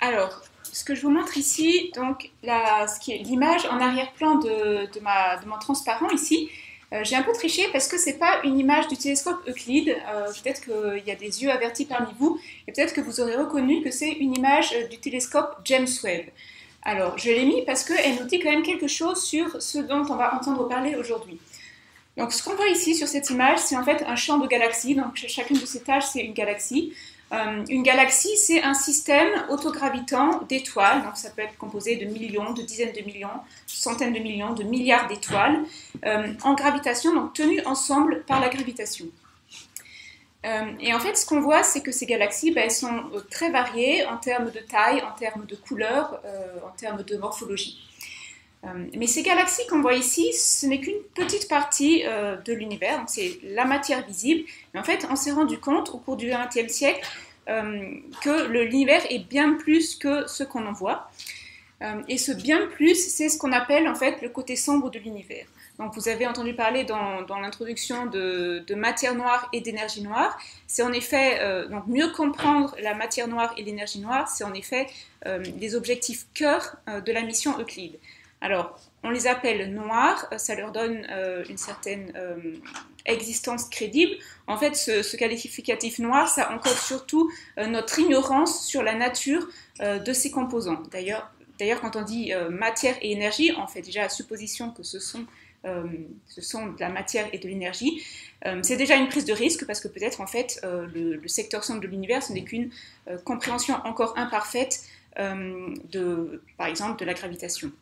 Alors, ce que je vous montre ici, donc ce qui est l'image en arrière-plan de mon transparent ici, j'ai un peu triché parce que c'est pas une image du télescope Euclide. Peut-être qu'il y a des yeux avertis parmi vous et peut-être que vous aurez reconnu que c'est une image du télescope James Webb. Alors, je l'ai mis parce qu'elle nous dit quand même quelque chose sur ce dont on va entendre parler aujourd'hui. Donc, ce qu'on voit ici sur cette image, c'est en fait un champ de galaxies. Donc, chacune de ces tâches, c'est une galaxie. Une galaxie, c'est un système autogravitant d'étoiles. Donc, ça peut être composé de millions, de dizaines de millions, centaines de millions, de milliards d'étoiles en gravitation, donc tenues ensemble par la gravitation. Et en fait, ce qu'on voit, c'est que ces galaxies, elles sont très variées en termes de taille, en termes de couleur, en termes de morphologie. Mais ces galaxies qu'on voit ici, ce n'est qu'une petite partie de l'univers, donc c'est la matière visible. Mais en fait, on s'est rendu compte au cours du XXe siècle que l'univers est bien plus que ce qu'on en voit. Et ce bien plus, c'est ce qu'on appelle en fait le côté sombre de l'univers. Donc vous avez entendu parler dans l'introduction de matière noire et d'énergie noire. C'est en effet, donc mieux comprendre la matière noire et l'énergie noire, c'est en effet les objectifs cœur de la mission Euclide. Alors, on les appelle noirs, ça leur donne une certaine existence crédible. En fait, ce qualificatif noir, ça encode surtout notre ignorance sur la nature de ces composants. D'ailleurs, quand on dit matière et énergie, on fait déjà la supposition que ce sont de la matière et de l'énergie. C'est déjà une prise de risque parce que peut-être en fait le secteur sombre de l'univers, ce n'est qu'une compréhension encore imparfaite par exemple de la gravitation.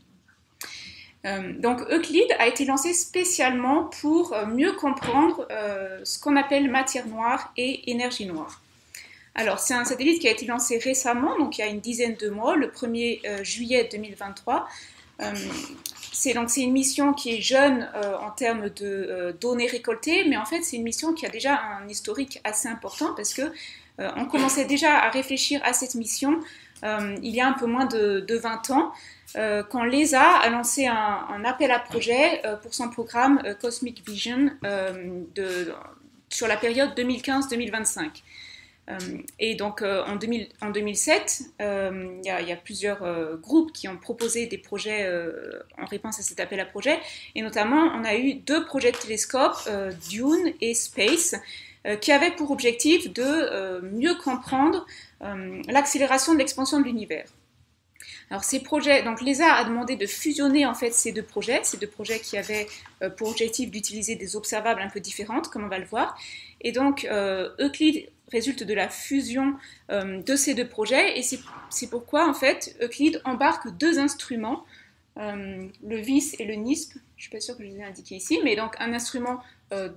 Donc Euclide a été lancé spécialement pour mieux comprendre ce qu'on appelle matière noire et énergie noire. Alors c'est un satellite qui a été lancé récemment, donc il y a une dizaine de mois, le 1er juillet 2023. C'est une mission qui est jeune en termes de données récoltées, mais en fait c'est une mission qui a déjà un historique assez important parce que on commençait déjà à réfléchir à cette mission il y a un peu moins de 20 ans, quand l'ESA a lancé un appel à projet pour son programme Cosmic Vision sur la période 2015-2025. Et donc en 2007, il y a plusieurs groupes qui ont proposé des projets en réponse à cet appel à projet, et notamment on a eu 2 projets de télescope, Dune et Space, qui avaient pour objectif de mieux comprendre l'accélération de l'expansion de l'univers. Alors ces projets, donc l'ESA a demandé de fusionner en fait ces deux projets qui avaient pour objectif d'utiliser des observables un peu différentes, comme on va le voir. Et donc Euclide résulte de la fusion de ces 2 projets, et c'est pourquoi en fait Euclide embarque 2 instruments, le VIS et le NISP. Je ne suis pas sûre que je les ai indiqués ici, mais donc un instrument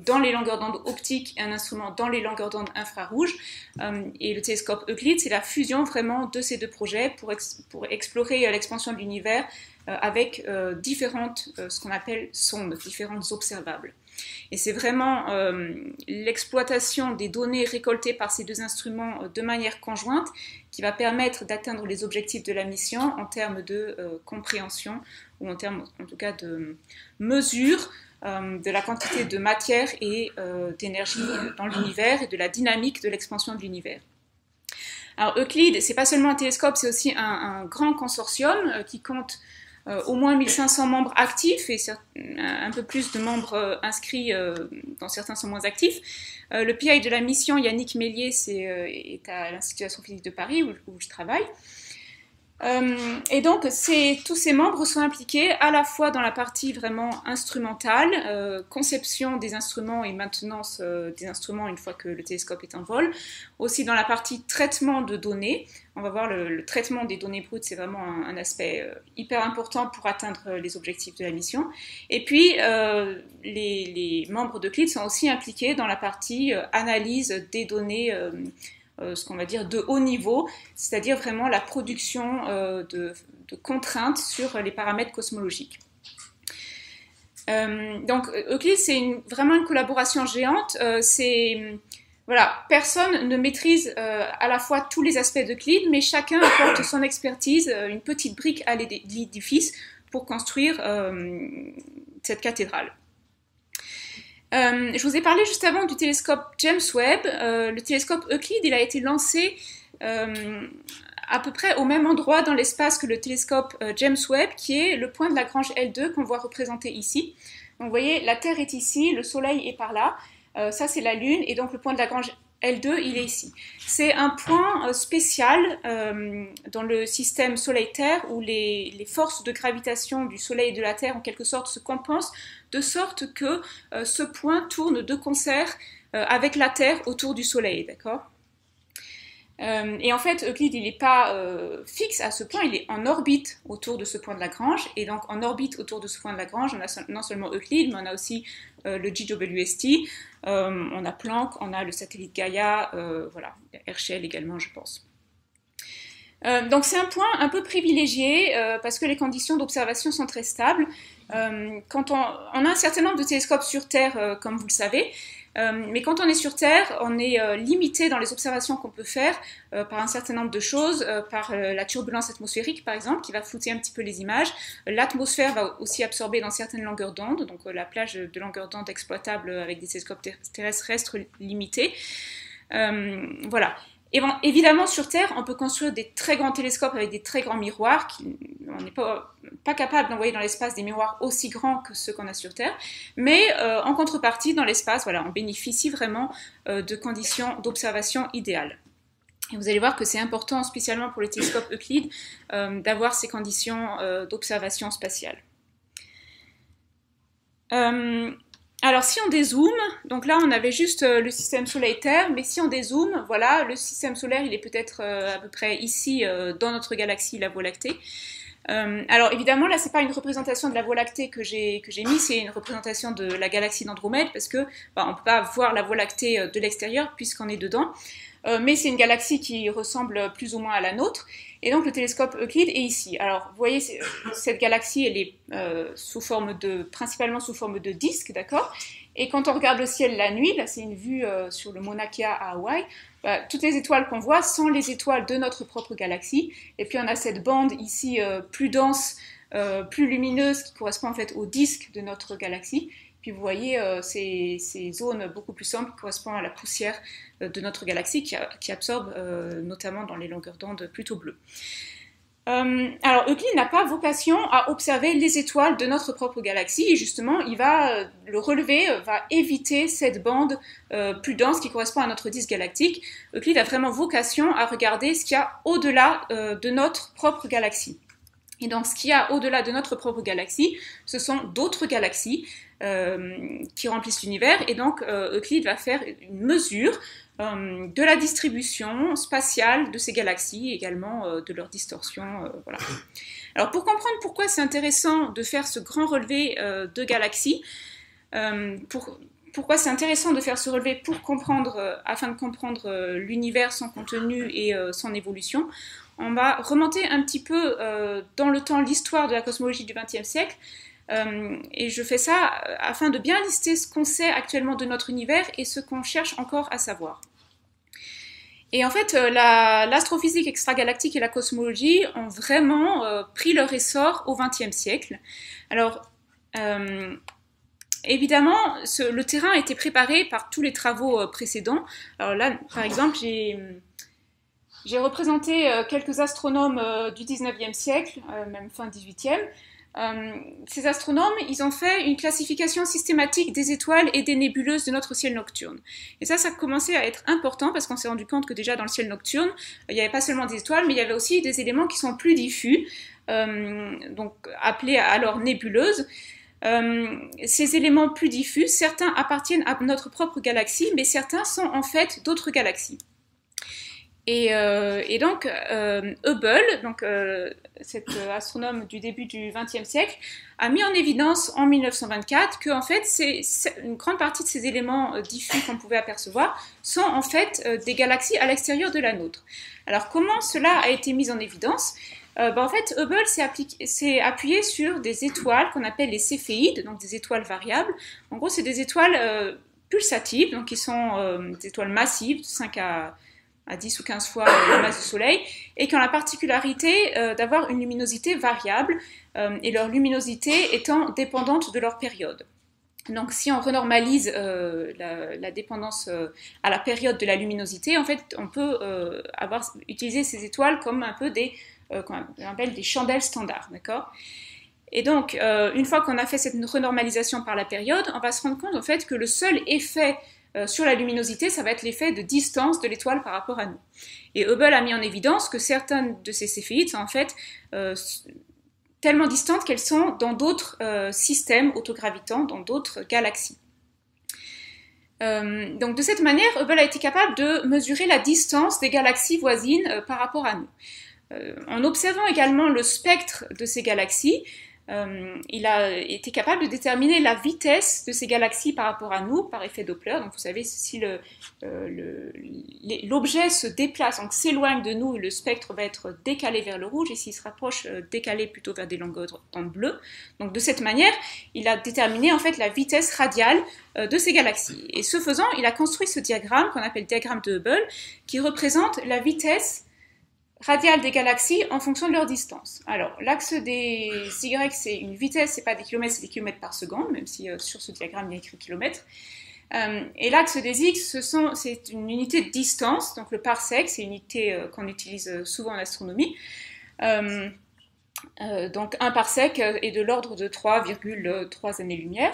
dans les longueurs d'onde optiques et un instrument dans les longueurs d'onde infrarouges. Et le télescope Euclide, c'est la fusion vraiment de ces 2 projets pour explorer l'expansion de l'univers avec différentes, ce qu'on appelle sondes, différentes observables. Et c'est vraiment l'exploitation des données récoltées par ces 2 instruments de manière conjointe qui va permettre d'atteindre les objectifs de la mission en termes de compréhension ou en termes en tout cas de mesure de la quantité de matière et d'énergie dans l'univers et de la dynamique de l'expansion de l'univers. Alors Euclide, c'est pas seulement un télescope, c'est aussi un grand consortium qui compte au moins 1500 membres actifs et un peu plus de membres inscrits, dont certains sont moins actifs. Le PI de la mission, Yannick Mélier, est à l'Institut d'astrophysique de Paris où je travaille. Et donc tous ces membres sont impliqués à la fois dans la partie vraiment instrumentale, conception des instruments et maintenance des instruments une fois que le télescope est en vol, aussi dans la partie traitement de données. On va voir le traitement des données brutes, c'est vraiment un aspect hyper important pour atteindre les objectifs de la mission. Et puis les membres d'Euclide sont aussi impliqués dans la partie analyse des données ce qu'on va dire de haut niveau, c'est-à-dire vraiment la production de contraintes sur les paramètres cosmologiques. Donc Euclide, c'est vraiment une collaboration géante. Voilà, personne ne maîtrise à la fois tous les aspects d'Euclide, mais chacun apporte son expertise, une petite brique à l'édifice pour construire cette cathédrale. Je vous ai parlé juste avant du télescope James Webb. Le télescope Euclide, il a été lancé à peu près au même endroit dans l'espace que le télescope James Webb, qui est le point de Lagrange L2 qu'on voit représenté ici. Donc vous voyez, la Terre est ici, le Soleil est par là, ça c'est la Lune, et donc le point de Lagrange L2, il est ici. C'est un point spécial dans le système Soleil-Terre où les forces de gravitation du Soleil et de la Terre en quelque sorte se compensent, de sorte que ce point tourne de concert avec la Terre autour du Soleil, d'accord ? Et en fait, Euclide, il n'est pas fixe à ce point, il est en orbite autour de ce point de Lagrange. Et donc, en orbite autour de ce point de Lagrange, on a non seulement Euclide, mais on a aussi le JWST, on a Planck, on a le satellite Gaïa, voilà, Herschel également, je pense. Donc, c'est un point un peu privilégié parce que les conditions d'observation sont très stables. Quand on a un certain nombre de télescopes sur Terre, comme vous le savez, mais quand on est sur Terre, on est limité dans les observations qu'on peut faire par un certain nombre de choses, par la turbulence atmosphérique par exemple, qui va flouter un petit peu les images. L'atmosphère va aussi absorber dans certaines longueurs d'onde, donc la plage de longueurs d'onde exploitable avec des télescopes terrestres reste limitée. Voilà. Évidemment, sur Terre, on peut construire des très grands télescopes avec des très grands miroirs. On n'est pas capable d'envoyer dans l'espace des miroirs aussi grands que ceux qu'on a sur Terre. Mais en contrepartie, dans l'espace, voilà, on bénéficie vraiment de conditions d'observation idéales. Et vous allez voir que c'est important, spécialement pour les télescopes Euclide, d'avoir ces conditions d'observation spatiale. Alors si on dézoome, donc là on avait juste le système Soleil-Terre, mais si on dézoome, voilà, le système solaire il est peut-être à peu près ici dans notre galaxie, la Voie lactée. Alors évidemment là c'est pas une représentation de la Voie lactée que j'ai mis, c'est une représentation de la galaxie d'Andromède parce que on peut pas voir la Voie lactée de l'extérieur puisqu'on est dedans. Mais c'est une galaxie qui ressemble plus ou moins à la nôtre, et donc le télescope Euclide est ici. Alors, vous voyez, cette galaxie, elle est principalement sous forme de disque, d'accord ? Et quand on regarde le ciel la nuit, là c'est une vue sur le Mauna Kea à Hawaï, toutes les étoiles qu'on voit sont les étoiles de notre propre galaxie, et puis on a cette bande ici plus dense, plus lumineuse, qui correspond en fait au disque de notre galaxie. Puis vous voyez ces zones beaucoup plus sombres qui correspondent à la poussière de notre galaxie qui absorbe notamment dans les longueurs d'onde plutôt bleues. Alors Euclide n'a pas vocation à observer les étoiles de notre propre galaxie et justement il va le relever, va éviter cette bande plus dense qui correspond à notre disque galactique. Euclide a vraiment vocation à regarder ce qu'il y a au-delà de notre propre galaxie. Et donc, ce qu'il y a au-delà de notre propre galaxie, ce sont d'autres galaxies qui remplissent l'univers. Et donc, Euclide va faire une mesure de la distribution spatiale de ces galaxies, également de leur distorsion. Voilà. Alors, pour comprendre pourquoi c'est intéressant de faire ce grand relevé de galaxies, pourquoi c'est intéressant de faire ce relevé afin de comprendre l'univers, son contenu et son évolution, on va remonter un petit peu dans le temps l'histoire de la cosmologie du XXe siècle et je fais ça afin de bien lister ce qu'on sait actuellement de notre univers et ce qu'on cherche encore à savoir. Et en fait, l'astrophysique extragalactique et la cosmologie ont vraiment pris leur essor au XXe siècle. Alors, évidemment, le terrain a été préparé par tous les travaux précédents. Alors là, par exemple, j'ai représenté quelques astronomes du 19e siècle, même fin 18e. Ces astronomes, ils ont fait une classification systématique des étoiles et des nébuleuses de notre ciel nocturne. Et ça commençait à être important parce qu'on s'est rendu compte que déjà dans le ciel nocturne, il n'y avait pas seulement des étoiles, mais il y avait aussi des éléments qui sont plus diffus, donc appelés alors nébuleuses. Ces éléments plus diffus, certains appartiennent à notre propre galaxie, mais certains sont en fait d'autres galaxies. Et donc, Hubble, cet astronome du début du XXe siècle, a mis en évidence en 1924 que en fait, une grande partie de ces éléments diffus qu'on pouvait apercevoir sont en fait des galaxies à l'extérieur de la nôtre. Alors, comment cela a été mis en évidence ? En fait, Hubble s'est appuyé sur des étoiles qu'on appelle les céphéides, donc des étoiles variables. En gros, c'est des étoiles pulsatives, donc qui sont des étoiles massives, 5 à 10 ou 15 fois la masse du Soleil, et qui ont la particularité d'avoir une luminosité variable, et leur luminosité étant dépendante de leur période. Donc, si on renormalise la dépendance à la période de la luminosité, en fait, on peut utiliser ces étoiles comme un peu qu'on appelle des chandelles standards, d'accord? Et donc, une fois qu'on a fait cette renormalisation par la période, on va se rendre compte en fait que le seul effet sur la luminosité, ça va être l'effet de distance de l'étoile par rapport à nous. Et Hubble a mis en évidence que certaines de ces céphéides sont en fait tellement distantes qu'elles sont dans d'autres systèmes autogravitants, dans d'autres galaxies. Donc de cette manière, Hubble a été capable de mesurer la distance des galaxies voisines par rapport à nous. En observant également le spectre de ces galaxies, il a été capable de déterminer la vitesse de ces galaxies par rapport à nous par effet Doppler. Donc vous savez, si l'objet se déplace, donc s'éloigne de nous, le spectre va être décalé vers le rouge, et s'il se rapproche, décalé plutôt vers des longueurs d'onde bleues. Donc de cette manière, il a déterminé en fait la vitesse radiale de ces galaxies. Et ce faisant, il a construit ce diagramme qu'on appelle le diagramme de Hubble, qui représente la vitesse radiale des galaxies en fonction de leur distance. Alors, l'axe des Y, c'est une vitesse, c'est pas des kilomètres, c'est des kilomètres par seconde, même si sur ce diagramme, il y a écrit kilomètres. Et l'axe des X, c'est une unité de distance, donc le parsec, c'est une unité qu'on utilise souvent en astronomie. Donc, un parsec est de l'ordre de 3,3 années-lumière.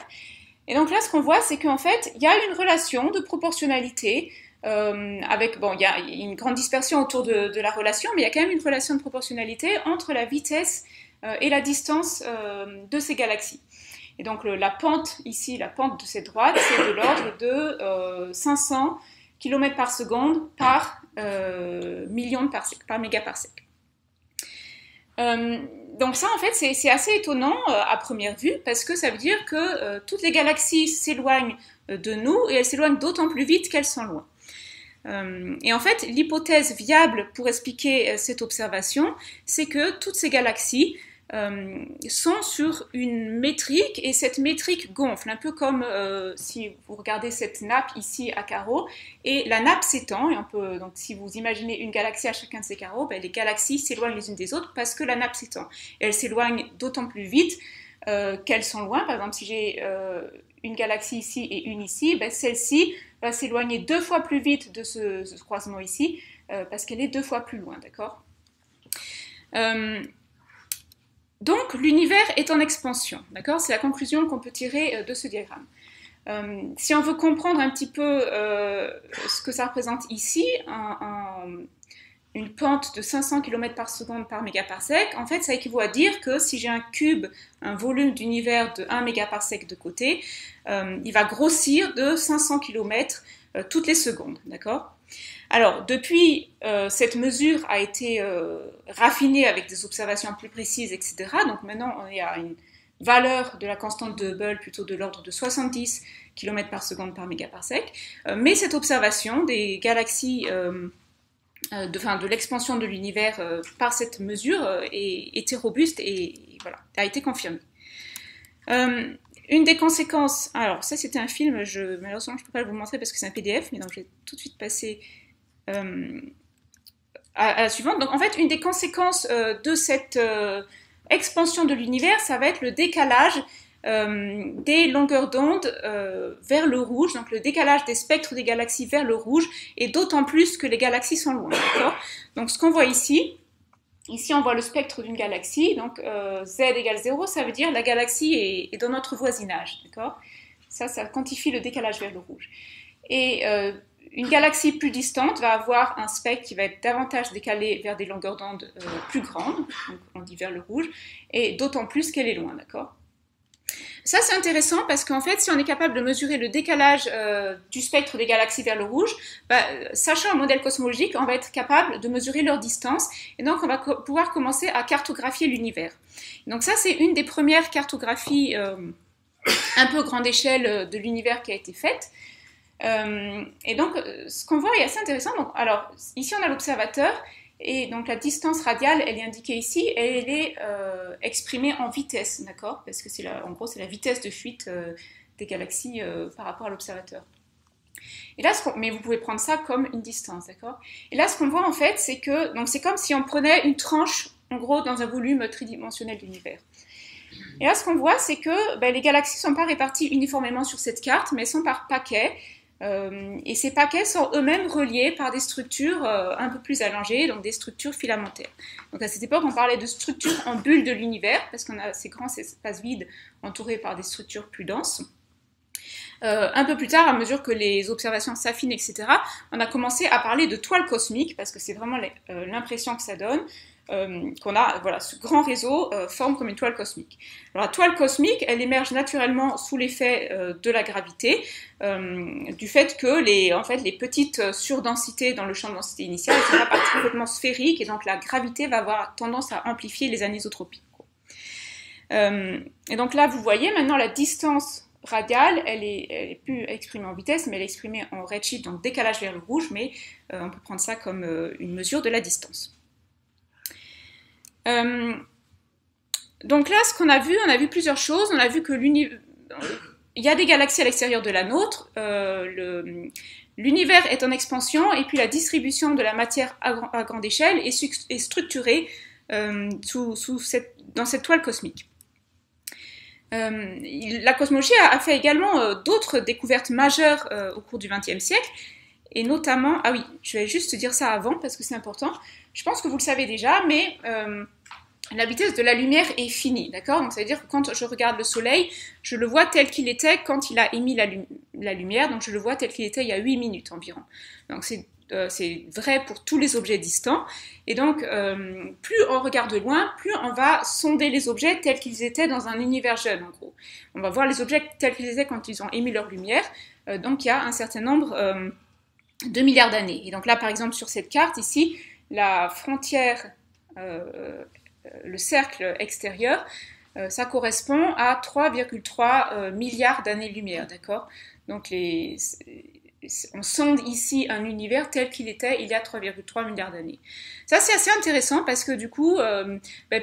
Et donc là, ce qu'on voit, c'est qu'en fait, il y a une relation de proportionnalité il y a une grande dispersion autour de la relation, mais il y a quand même une relation de proportionnalité entre la vitesse et la distance de ces galaxies. Et donc la pente ici, la pente de cette droite, c'est de l'ordre de 500 km par seconde par million de parsec, par mégaparsec. Donc ça, en fait, c'est assez étonnant à première vue, parce que ça veut dire que toutes les galaxies s'éloignent de nous, et elles s'éloignent d'autant plus vite qu'elles sont loin. Et en fait, l'hypothèse viable pour expliquer cette observation, c'est que toutes ces galaxies sont sur une métrique, et cette métrique gonfle, un peu comme si vous regardez cette nappe ici à carreaux, et la nappe s'étend, et donc si vous imaginez une galaxie à chacun de ces carreaux, les galaxies s'éloignent les unes des autres parce que la nappe s'étend. Et elles s'éloignent d'autant plus vite qu'elles sont loin. Par exemple, si j'ai une galaxie ici et une ici, celle-ci va s'éloigner 2 fois plus vite de ce croisement ici, parce qu'elle est 2 fois plus loin, d'accord? Donc, l'univers est en expansion, d'accord? C'est la conclusion qu'on peut tirer de ce diagramme. Si on veut comprendre un petit peu ce que ça représente ici, une pente de 500 km par seconde par mégaparsec, en fait, ça équivaut à dire que si j'ai un cube, un volume d'univers de 1 mégaparsec de côté, il va grossir de 500 km toutes les secondes, d'accord? Alors, depuis, cette mesure a été raffinée avec des observations plus précises, etc. Donc maintenant, on est à une valeur de la constante de Hubble plutôt de l'ordre de 70 km par seconde par mégaparsec. Mais cette observation des galaxies, de l'expansion de l'univers par cette mesure était robuste et voilà, a été confirmée. Une des conséquences, alors ça c'était un film, malheureusement je ne peux pas vous le montrer parce que c'est un PDF, mais donc je vais tout de suite passer à la suivante. Donc en fait, une des conséquences de cette expansion de l'univers, ça va être le décalage des longueurs d'onde vers le rouge, donc le décalage des spectres des galaxies vers le rouge, et d'autant plus que les galaxies sont loin, d'accord? Donc ce qu'on voit ici on voit le spectre d'une galaxie, donc Z égale 0, ça veut dire la galaxie est dans notre voisinage, d'accord? Ça quantifie le décalage vers le rouge. Et une galaxie plus distante va avoir un spectre qui va être davantage décalé vers des longueurs d'onde plus grandes, donc on dit vers le rouge, et d'autant plus qu'elle est loin, d'accord? Ça, c'est intéressant parce qu'en fait, si on est capable de mesurer le décalage du spectre des galaxies vers le rouge, sachant un modèle cosmologique, on va être capable de mesurer leur distance et donc on va pouvoir commencer à cartographier l'univers. Donc ça, c'est une des premières cartographies un peu grande échelle de l'univers qui a été faite. Et donc, ce qu'on voit est assez intéressant. Donc, alors, ici, on a l'observateur. Et donc la distance radiale, elle est indiquée ici, et elle est exprimée en vitesse, d'accord? Parce que en gros, c'est la vitesse de fuite des galaxies par rapport à l'observateur. Et là, mais vous pouvez prendre ça comme une distance, d'accord? Et là, ce qu'on voit en fait, c'est que, donc c'est comme si on prenait une tranche, en gros, dans un volume tridimensionnel d'univers. Et là, ce qu'on voit, c'est que les galaxies ne sont pas réparties uniformément sur cette carte, mais sont par paquets. Et ces paquets sont eux-mêmes reliés par des structures un peu plus allongées, donc des structures filamentaires. Donc à cette époque, on parlait de structures en bulles de l'univers, parce qu'on a ces grands espaces vides entourés par des structures plus denses. Un peu plus tard, à mesure que les observations s'affinent, etc., on a commencé à parler de toiles cosmiques, parce que c'est vraiment l'impression que ça donne, qu'on a, voilà, ce grand réseau forme comme une toile cosmique. Alors, la toile cosmique, elle émerge naturellement sous l'effet de la gravité, du fait que les petites surdensités dans le champ de densité initial ne sont pas parfaitement sphériques, et donc la gravité va avoir tendance à amplifier les anisotropies. Et donc là, vous voyez maintenant la distance radiale, elle est plus exprimée en vitesse, mais elle est exprimée en redshift, donc décalage vers le rouge, mais on peut prendre ça comme une mesure de la distance. Donc là, ce qu'on a vu plusieurs choses. On a vu que il y a des galaxies à l'extérieur de la nôtre, l'univers est en expansion, et puis la distribution de la matière à grande échelle est structurée dans cette toile cosmique. La cosmologie a fait également d'autres découvertes majeures au cours du XXe siècle, et notamment, ah oui, je vais juste dire ça avant parce que c'est important. Je pense que vous le savez déjà, mais la vitesse de la lumière est finie, d'accord? Donc ça veut dire que quand je regarde le Soleil, je le vois tel qu'il était quand il a émis la lumière, donc je le vois tel qu'il était il y a 8 minutes environ. Donc c'est vrai pour tous les objets distants, et donc plus on regarde de loin, plus on va sonder les objets tels qu'ils étaient dans un univers jeune, en gros. On va voir les objets tels qu'ils étaient quand ils ont émis leur lumière, donc il y a un certain nombre de milliards d'années. Et donc là, par exemple, sur cette carte, ici, la frontière, le cercle extérieur, ça correspond à 3,3 milliards d'années-lumière, d'accord? Donc on sonde ici un univers tel qu'il était il y a 3,3 milliards d'années. Ça, c'est assez intéressant parce que du coup,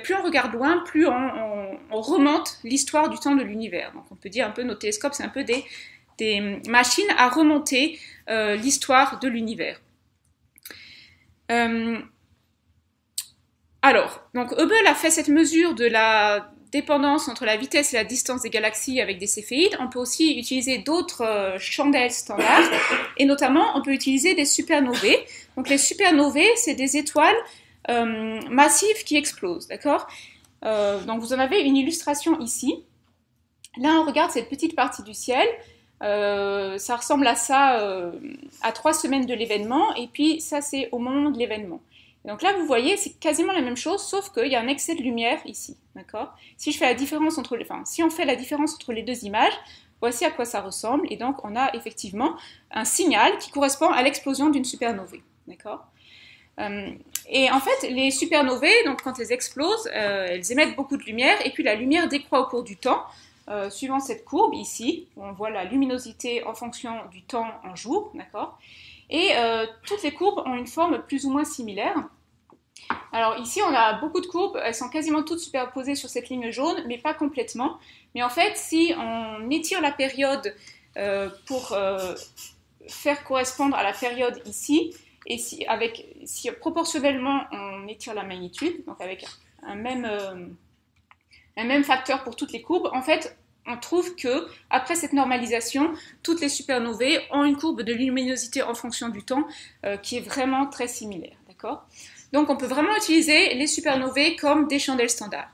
plus on regarde loin, plus on remonte l'histoire du temps de l'univers. Donc on peut dire un peu, nos télescopes, c'est un peu des machines à remonter l'histoire de l'univers. Alors, donc Hubble a fait cette mesure de la dépendance entre la vitesse et la distance des galaxies avec des céphéides. On peut aussi utiliser d'autres chandelles standards, et notamment on peut utiliser des supernovae. Donc les supernovae, c'est des étoiles massives qui explosent, d'accord? Donc vous en avez une illustration ici. Là, on regarde cette petite partie du ciel. Ça ressemble à ça à 3 semaines de l'événement, et puis ça, c'est au moment de l'événement. Donc là, vous voyez, c'est quasiment la même chose, sauf qu'il y a un excès de lumière ici, d'accord? Si on fait la différence entre les deux images, voici à quoi ça ressemble, et donc on a effectivement un signal qui correspond à l'explosion d'une supernovae, d'accord? Et en fait, les supernovae, donc quand elles explosent, elles émettent beaucoup de lumière, et puis la lumière décroît au cours du temps, suivant cette courbe ici, où on voit la luminosité en fonction du temps en jours, d'accord? Et toutes les courbes ont une forme plus ou moins similaire. Alors ici, on a beaucoup de courbes, elles sont quasiment toutes superposées sur cette ligne jaune, mais pas complètement. Mais en fait, si on étire la période pour faire correspondre à la période ici, et si proportionnellement on étire la magnitude, donc avec un même facteur pour toutes les courbes, en fait, on trouve que après cette normalisation, toutes les supernovae ont une courbe de luminosité en fonction du temps qui est vraiment très similaire, d'accord? Donc on peut vraiment utiliser les supernovae comme des chandelles standards.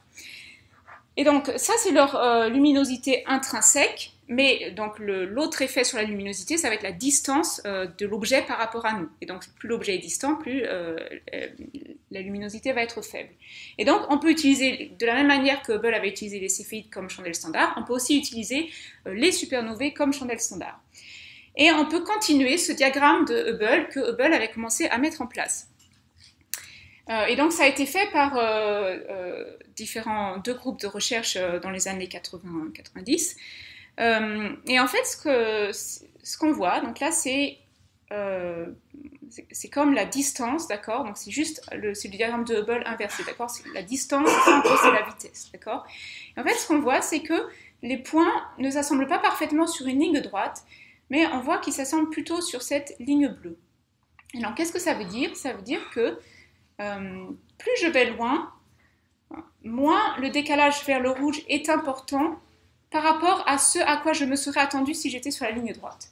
Et donc ça, c'est leur luminosité intrinsèque, mais donc l'autre effet sur la luminosité, ça va être la distance de l'objet par rapport à nous. Et donc plus l'objet est distant, plus la luminosité va être faible. Et donc on peut utiliser, de la même manière que Hubble avait utilisé les céphéides comme chandelles standards, on peut aussi utiliser les supernovae comme chandelles standards. Et on peut continuer ce diagramme de Hubble que Hubble avait commencé à mettre en place. Et donc ça a été fait par deux groupes de recherche dans les années 80-90. Et en fait, ce qu'on voit, donc là, c'est comme la distance, d'accord? Donc c'est juste le diagramme de Hubble inversé, d'accord? La distance, en gros, c'est la vitesse, d'accord? Et en fait, ce qu'on voit, c'est que les points ne s'assemblent pas parfaitement sur une ligne droite, mais on voit qu'ils s'assemblent plutôt sur cette ligne bleue. Alors, qu'est-ce que ça veut dire? Ça veut dire que plus je vais loin, moins le décalage vers le rouge est important par rapport à ce à quoi je me serais attendu si j'étais sur la ligne droite.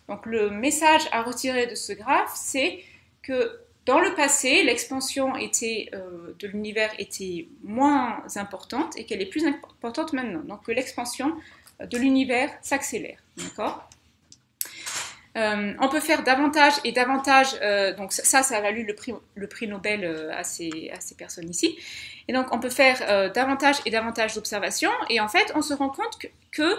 Donc le message à retirer de ce graphe, c'est que dans le passé, l'expansion de l'univers était moins importante et qu'elle est plus importante maintenant. Donc que l'expansion de l'univers s'accélère. D'accord ? On peut faire davantage et davantage, donc ça a valu le prix Nobel à ces personnes ici. Et donc on peut faire davantage et davantage d'observations, et en fait on se rend compte que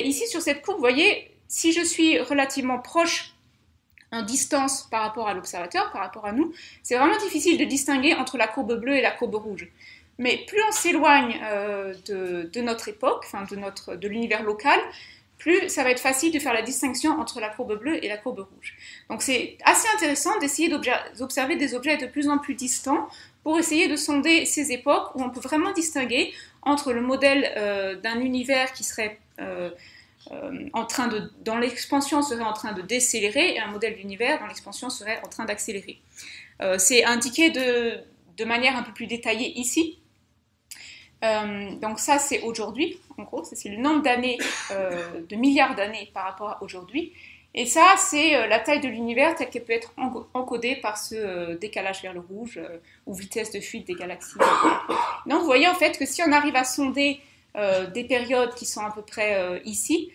ici sur cette courbe, vous voyez, si je suis relativement proche en distance par rapport à l'observateur, par rapport à nous, c'est vraiment difficile de distinguer entre la courbe bleue et la courbe rouge. Mais plus on s'éloigne de notre époque, enfin de l'univers local, plus ça va être facile de faire la distinction entre la courbe bleue et la courbe rouge. Donc c'est assez intéressant d'essayer d'observer des objets de plus en plus distants pour essayer de sonder ces époques où on peut vraiment distinguer entre le modèle d'un univers qui serait dans l'expansion serait en train de décélérer et un modèle d'univers dans l'expansion serait en train d'accélérer. C'est indiqué de manière un peu plus détaillée ici. Donc ça c'est aujourd'hui, en gros, c'est le nombre d'années, de milliards d'années par rapport à aujourd'hui. Et ça c'est la taille de l'univers telle qu'elle peut être encodée par ce décalage vers le rouge ou vitesse de fuite des galaxies. Donc vous voyez en fait que si on arrive à sonder des périodes qui sont à peu près ici,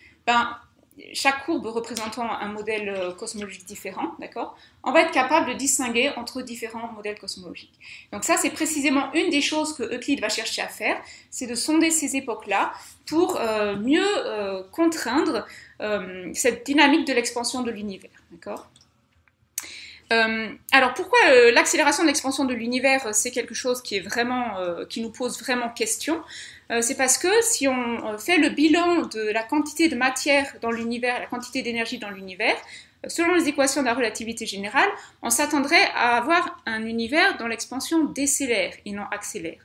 chaque courbe représentant un modèle cosmologique différent, d'accord, on va être capable de distinguer entre différents modèles cosmologiques. Donc ça, c'est précisément une des choses que Euclide va chercher à faire, c'est de sonder ces époques-là pour mieux contraindre cette dynamique de l'expansion de l'univers, d'accord. Alors pourquoi l'accélération de l'expansion de l'univers c'est quelque chose qui est vraiment qui nous pose vraiment question, c'est parce que si on fait le bilan de la quantité de matière dans l'univers, la quantité d'énergie dans l'univers, selon les équations de la relativité générale, on s'attendrait à avoir un univers dont l'expansion décélère et non accélère.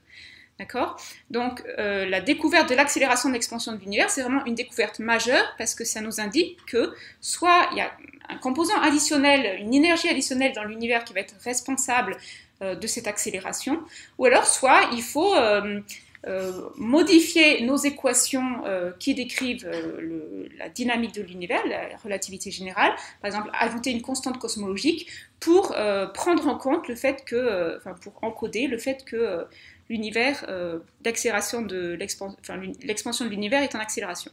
D'accord ? Donc la découverte de l'accélération de l'expansion de l'univers, c'est vraiment une découverte majeure parce que ça nous indique que soit il y a un composant additionnel, une énergie additionnelle dans l'univers qui va être responsable de cette accélération, ou alors soit il faut modifier nos équations qui décrivent la dynamique de l'univers, la relativité générale, par exemple ajouter une constante cosmologique pour prendre en compte le fait que, pour encoder le fait que l'univers, l'expansion de l'univers est en accélération.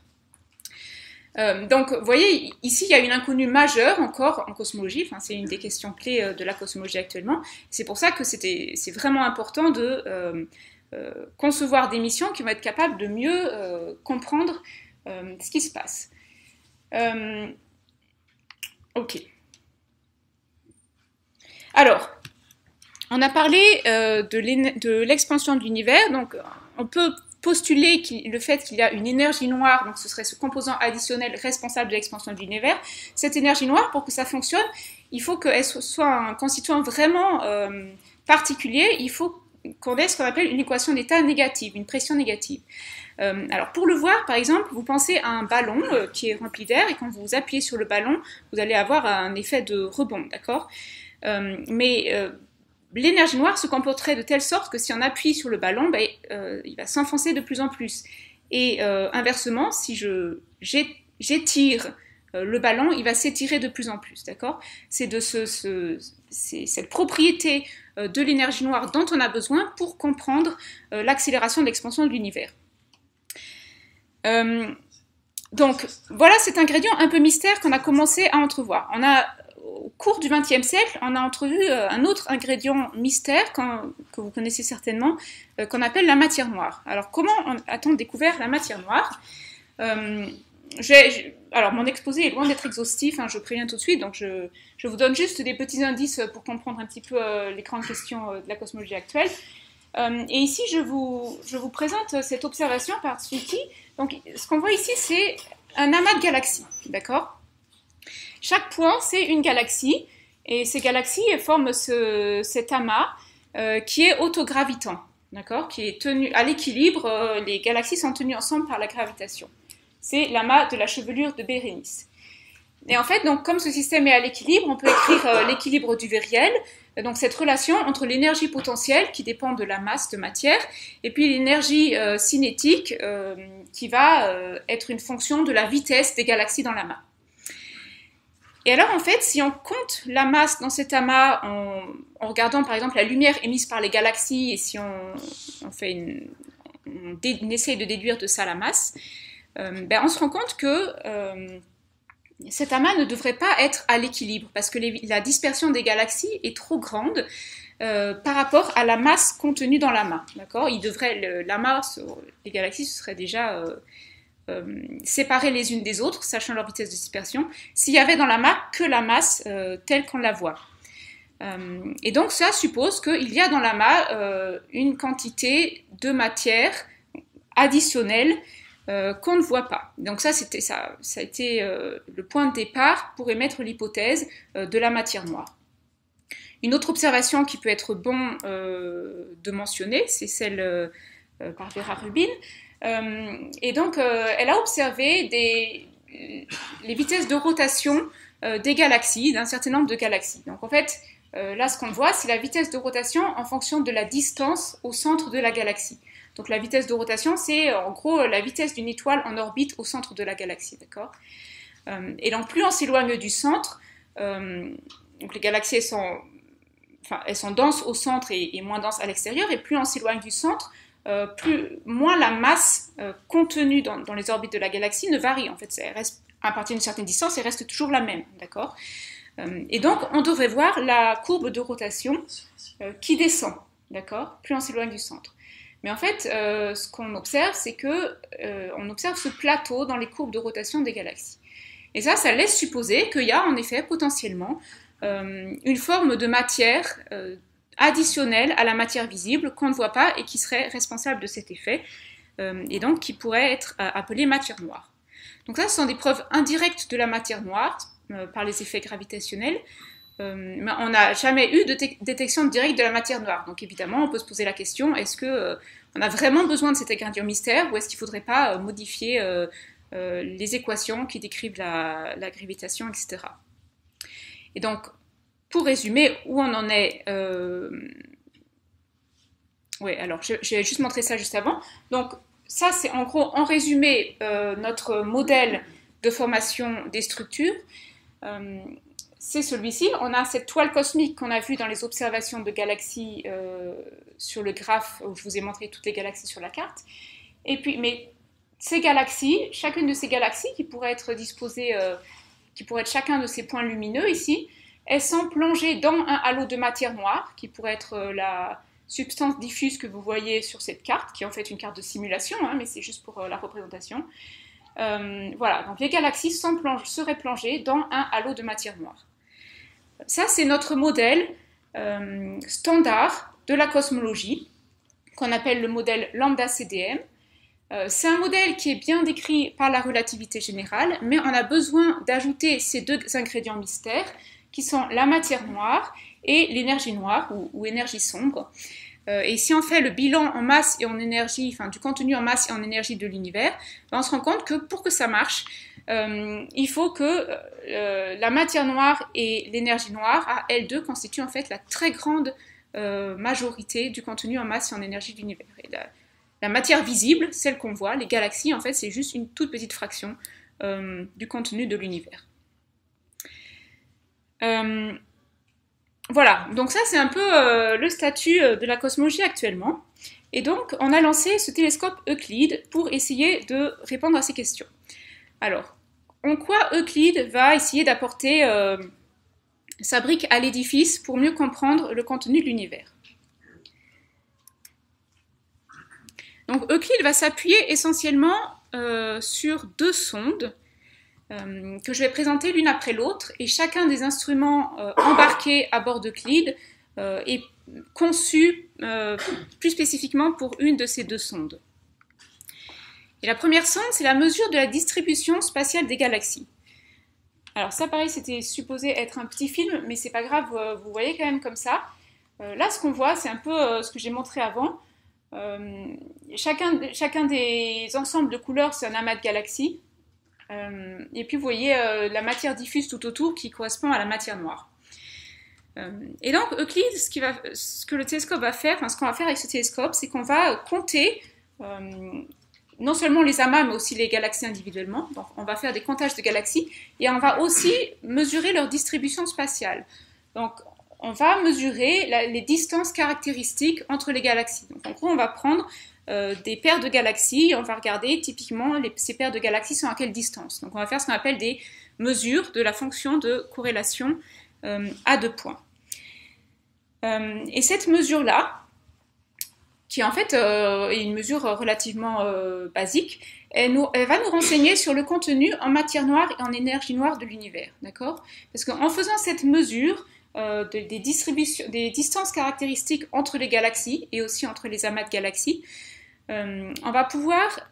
Donc, vous voyez, ici, il y a une inconnue majeure encore en cosmologie, c'est une des questions clés de la cosmologie actuellement. C'est pour ça que c'est vraiment important de concevoir des missions qui vont être capables de mieux comprendre ce qui se passe. Ok. Alors, on a parlé de l'expansion de l'univers, donc on peut postuler le fait qu'il y a une énergie noire, donc ce serait ce composant additionnel responsable de l'expansion de l'univers. Cette énergie noire, pour que ça fonctionne, il faut qu'elle soit un constituant vraiment particulier, il faut qu'on ait ce qu'on appelle une équation d'état négative, une pression négative. Alors pour le voir, par exemple, vous pensez à un ballon qui est rempli d'air, et quand vous appuyez sur le ballon, vous allez avoir un effet de rebond, d'accord ? L'énergie noire se comporterait de telle sorte que si on appuie sur le ballon, il va s'enfoncer de plus en plus. Et inversement, si j'étire le ballon, il va s'étirer de plus en plus, d'accord ? C'est cette propriété de l'énergie noire dont on a besoin pour comprendre l'accélération de l'expansion de l'univers. Donc, voilà cet ingrédient un peu mystère qu'on a commencé à entrevoir. Au cours du XXe siècle, on a entrevu un autre ingrédient mystère que vous connaissez certainement, qu'on appelle la matière noire. Alors, comment a-t-on découvert la matière noire ? Alors, mon exposé est loin d'être exhaustif, je préviens tout de suite, donc je vous donne juste des petits indices pour comprendre un petit peu les grandes questions de la cosmologie actuelle. Et ici, je vous présente cette observation par Zwicky. Donc, ce qu'on voit ici, c'est un amas de galaxies, d'accord ? Chaque point, c'est une galaxie, et ces galaxies forment cet amas qui est autogravitant, d'accord, qui est tenu à l'équilibre. Les galaxies sont tenues ensemble par la gravitation. C'est l'amas de la chevelure de Bérénice. Et en fait, donc, comme ce système est à l'équilibre, on peut écrire l'équilibre du viriel, donc cette relation entre l'énergie potentielle qui dépend de la masse de matière et puis l'énergie cinétique qui va être une fonction de la vitesse des galaxies dans l'amas. Et alors en fait, si on compte la masse dans cet amas en regardant par exemple la lumière émise par les galaxies et si on essaye de déduire de ça la masse, on se rend compte que cet amas ne devrait pas être à l'équilibre parce que la dispersion des galaxies est trop grande par rapport à la masse contenue dans l'amas. D'accord ? L'amas, les galaxies, se seraient déjà séparées les unes des autres, sachant leur vitesse de dispersion, s'il y avait dans l'amas que la masse telle qu'on la voit. Et donc ça suppose qu'il y a dans l'amas une quantité de matière additionnelle qu'on ne voit pas. Donc ça a été le point de départ pour émettre l'hypothèse de la matière noire. Une autre observation qui peut être bon de mentionner, c'est celle par Vera Rubin. Et donc elle a observé les vitesses de rotation des galaxies, d'un certain nombre de galaxies. Donc en fait, là ce qu'on voit, c'est la vitesse de rotation en fonction de la distance au centre de la galaxie. Donc la vitesse de rotation, c'est en gros la vitesse d'une étoile en orbite au centre de la galaxie, d'accord ? Et donc plus on s'éloigne du centre, donc les galaxies elles sont denses au centre et moins denses à l'extérieur, et plus on s'éloigne du centre, moins la masse contenue dans les orbites de la galaxie ne varie. En fait, elle reste, à partir d'une certaine distance, elle reste toujours la même, d'accord ? Et donc on devrait voir la courbe de rotation qui descend, d'accord ? Plus on s'éloigne du centre. Mais en fait, ce qu'on observe, c'est qu'on observe ce plateau dans les courbes de rotation des galaxies. Et ça laisse supposer qu'il y a en effet potentiellement une forme de matière additionnelle à la matière visible qu'on ne voit pas et qui serait responsable de cet effet, et donc qui pourrait être appelée matière noire. Donc ça, ce sont des preuves indirectes de la matière noire par les effets gravitationnels, mais on n'a jamais eu de détection directe de la matière noire. Donc évidemment, on peut se poser la question, est-ce qu'on a vraiment besoin de cet ingrédient mystère ou est-ce qu'il ne faudrait pas modifier les équations qui décrivent la gravitation, etc. Et donc, pour résumer, où on en est... Oui, alors, j'ai juste montré ça juste avant. Donc, ça, c'est en gros, en résumé, notre modèle de formation des structures. C'est celui-ci. On a cette toile cosmique qu'on a vue dans les observations de galaxies sur le graphe où je vous ai montré toutes les galaxies sur la carte. Et puis, mais ces galaxies, chacune de ces galaxies qui pourrait être disposée, qui pourrait être chacun de ces points lumineux ici, elles sont plongées dans un halo de matière noire qui pourrait être la substance diffuse que vous voyez sur cette carte, qui est en fait une carte de simulation, hein, mais c'est juste pour la représentation. Voilà, donc les galaxies seraient plongées dans un halo de matière noire. Ça, c'est notre modèle standard de la cosmologie, qu'on appelle le modèle lambda-CDM. C'est un modèle qui est bien décrit par la relativité générale, mais on a besoin d'ajouter ces deux ingrédients mystères, qui sont la matière noire et l'énergie noire, ou énergie sombre. Et si on fait le bilan en masse et en énergie, enfin du contenu en masse et en énergie de l'univers, on se rend compte que pour que ça marche, il faut que la matière noire et l'énergie noire, à elles deux, constituent en fait la très grande majorité du contenu en masse et en énergie de l'univers. Et la matière visible, celle qu'on voit, les galaxies, en fait, c'est juste une toute petite fraction du contenu de l'univers. Voilà, donc ça c'est un peu le statut de la cosmologie actuellement. Et donc on a lancé ce télescope Euclide pour essayer de répondre à ces questions. Alors, en quoi Euclide va essayer d'apporter sa brique à l'édifice pour mieux comprendre le contenu de l'univers? Donc Euclide va s'appuyer essentiellement sur deux sondes que je vais présenter l'une après l'autre, et chacun des instruments embarqués à bord d'Euclide est conçu plus spécifiquement pour une de ces deux sondes. Et la première sonde, c'est la mesure de la distribution spatiale des galaxies. Alors ça, pareil, c'était supposé être un petit film, mais c'est pas grave, vous voyez quand même comme ça. Là, ce qu'on voit, c'est un peu ce que j'ai montré avant. Chacun des ensembles de couleurs, c'est un amas de galaxies. Et puis vous voyez la matière diffuse tout autour qui correspond à la matière noire. Et donc Euclide, ce que le télescope va faire, enfin, ce qu'on va faire avec ce télescope, c'est qu'on va compter non seulement les amas, mais aussi les galaxies individuellement. Donc on va faire des comptages de galaxies et on va aussi mesurer leur distribution spatiale. Donc on va mesurer les distances caractéristiques entre les galaxies. Donc en gros, on va prendre des paires de galaxies, on va regarder typiquement ces paires de galaxies sont à quelle distance. Donc on va faire ce qu'on appelle des mesures de la fonction de corrélation à deux points. Et cette mesure-là, qui en fait est une mesure relativement basique, elle va nous renseigner sur le contenu en matière noire et en énergie noire de l'univers, d'accord? Parce qu'en faisant cette mesure des distances caractéristiques entre les galaxies et aussi entre les amas de galaxies, on va pouvoir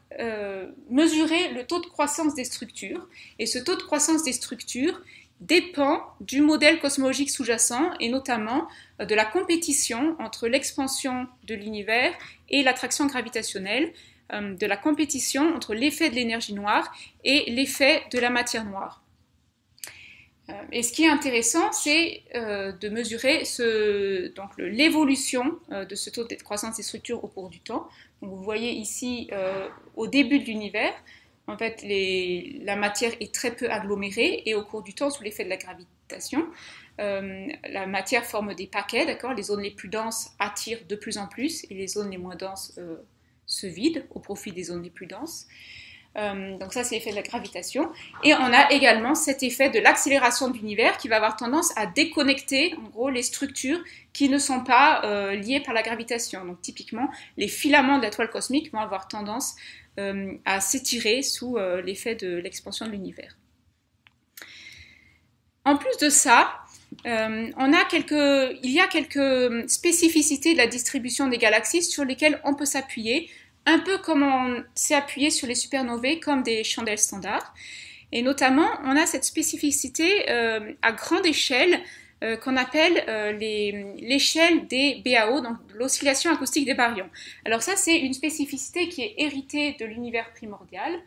mesurer le taux de croissance des structures. Et ce taux de croissance des structures dépend du modèle cosmologique sous-jacent et notamment de la compétition entre l'expansion de l'univers et l'attraction gravitationnelle, de la compétition entre l'effet de l'énergie noire et l'effet de la matière noire. Et ce qui est intéressant, c'est de mesurer l'évolution de ce taux de croissance des structures au cours du temps. Donc vous voyez ici, au début de l'univers, en fait, la matière est très peu agglomérée et au cours du temps, sous l'effet de la gravitation, la matière forme des paquets, d'accord? Les zones les plus denses attirent de plus en plus et les zones les moins denses se vident au profit des zones les plus denses. Donc ça, c'est l'effet de la gravitation. Et on a également cet effet de l'accélération de l'univers qui va avoir tendance à déconnecter, en gros, les structures qui ne sont pas liées par la gravitation. Donc typiquement, les filaments de la toile cosmique vont avoir tendance à s'étirer sous l'effet de l'expansion de l'univers. En plus de ça, il y a quelques spécificités de la distribution des galaxies sur lesquelles on peut s'appuyer, un peu comme on s'est appuyé sur les supernovae comme des chandelles standards. Et notamment, on a cette spécificité à grande échelle qu'on appelle l'échelle des BAO, donc l'oscillation acoustique des baryons. Alors ça, c'est une spécificité qui est héritée de l'univers primordial.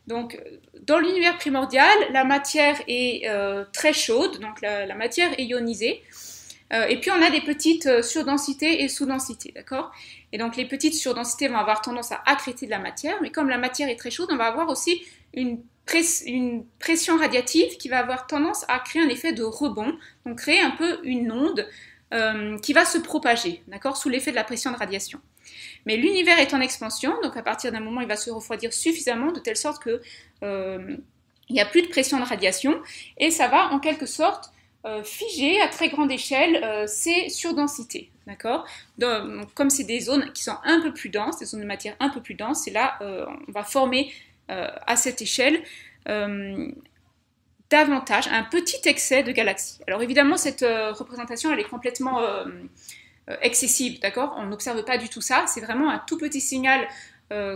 Donc, dans l'univers primordial, la matière est très chaude, donc la matière est ionisée. Et puis, on a des petites surdensités et sous-densités, d'accord? Et donc, les petites surdensités vont avoir tendance à accréter de la matière, mais comme la matière est très chaude, on va avoir aussi une pression radiative qui va avoir tendance à créer un effet de rebond, donc créer un peu une onde qui va se propager, d'accord, sous l'effet de la pression de radiation. Mais l'univers est en expansion, donc à partir d'un moment, il va se refroidir suffisamment de telle sorte que il n'y a plus de pression de radiation, et ça va en quelque sorte figer à très grande échelle ces surdensités, d'accord? Comme c'est des zones qui sont un peu plus denses, des zones de matière un peu plus denses, et là, on va former à cette échelle davantage un petit excès de galaxies. Alors évidemment, cette représentation, elle est complètement excessive, d'accord? On n'observe pas du tout ça, c'est vraiment un tout petit signal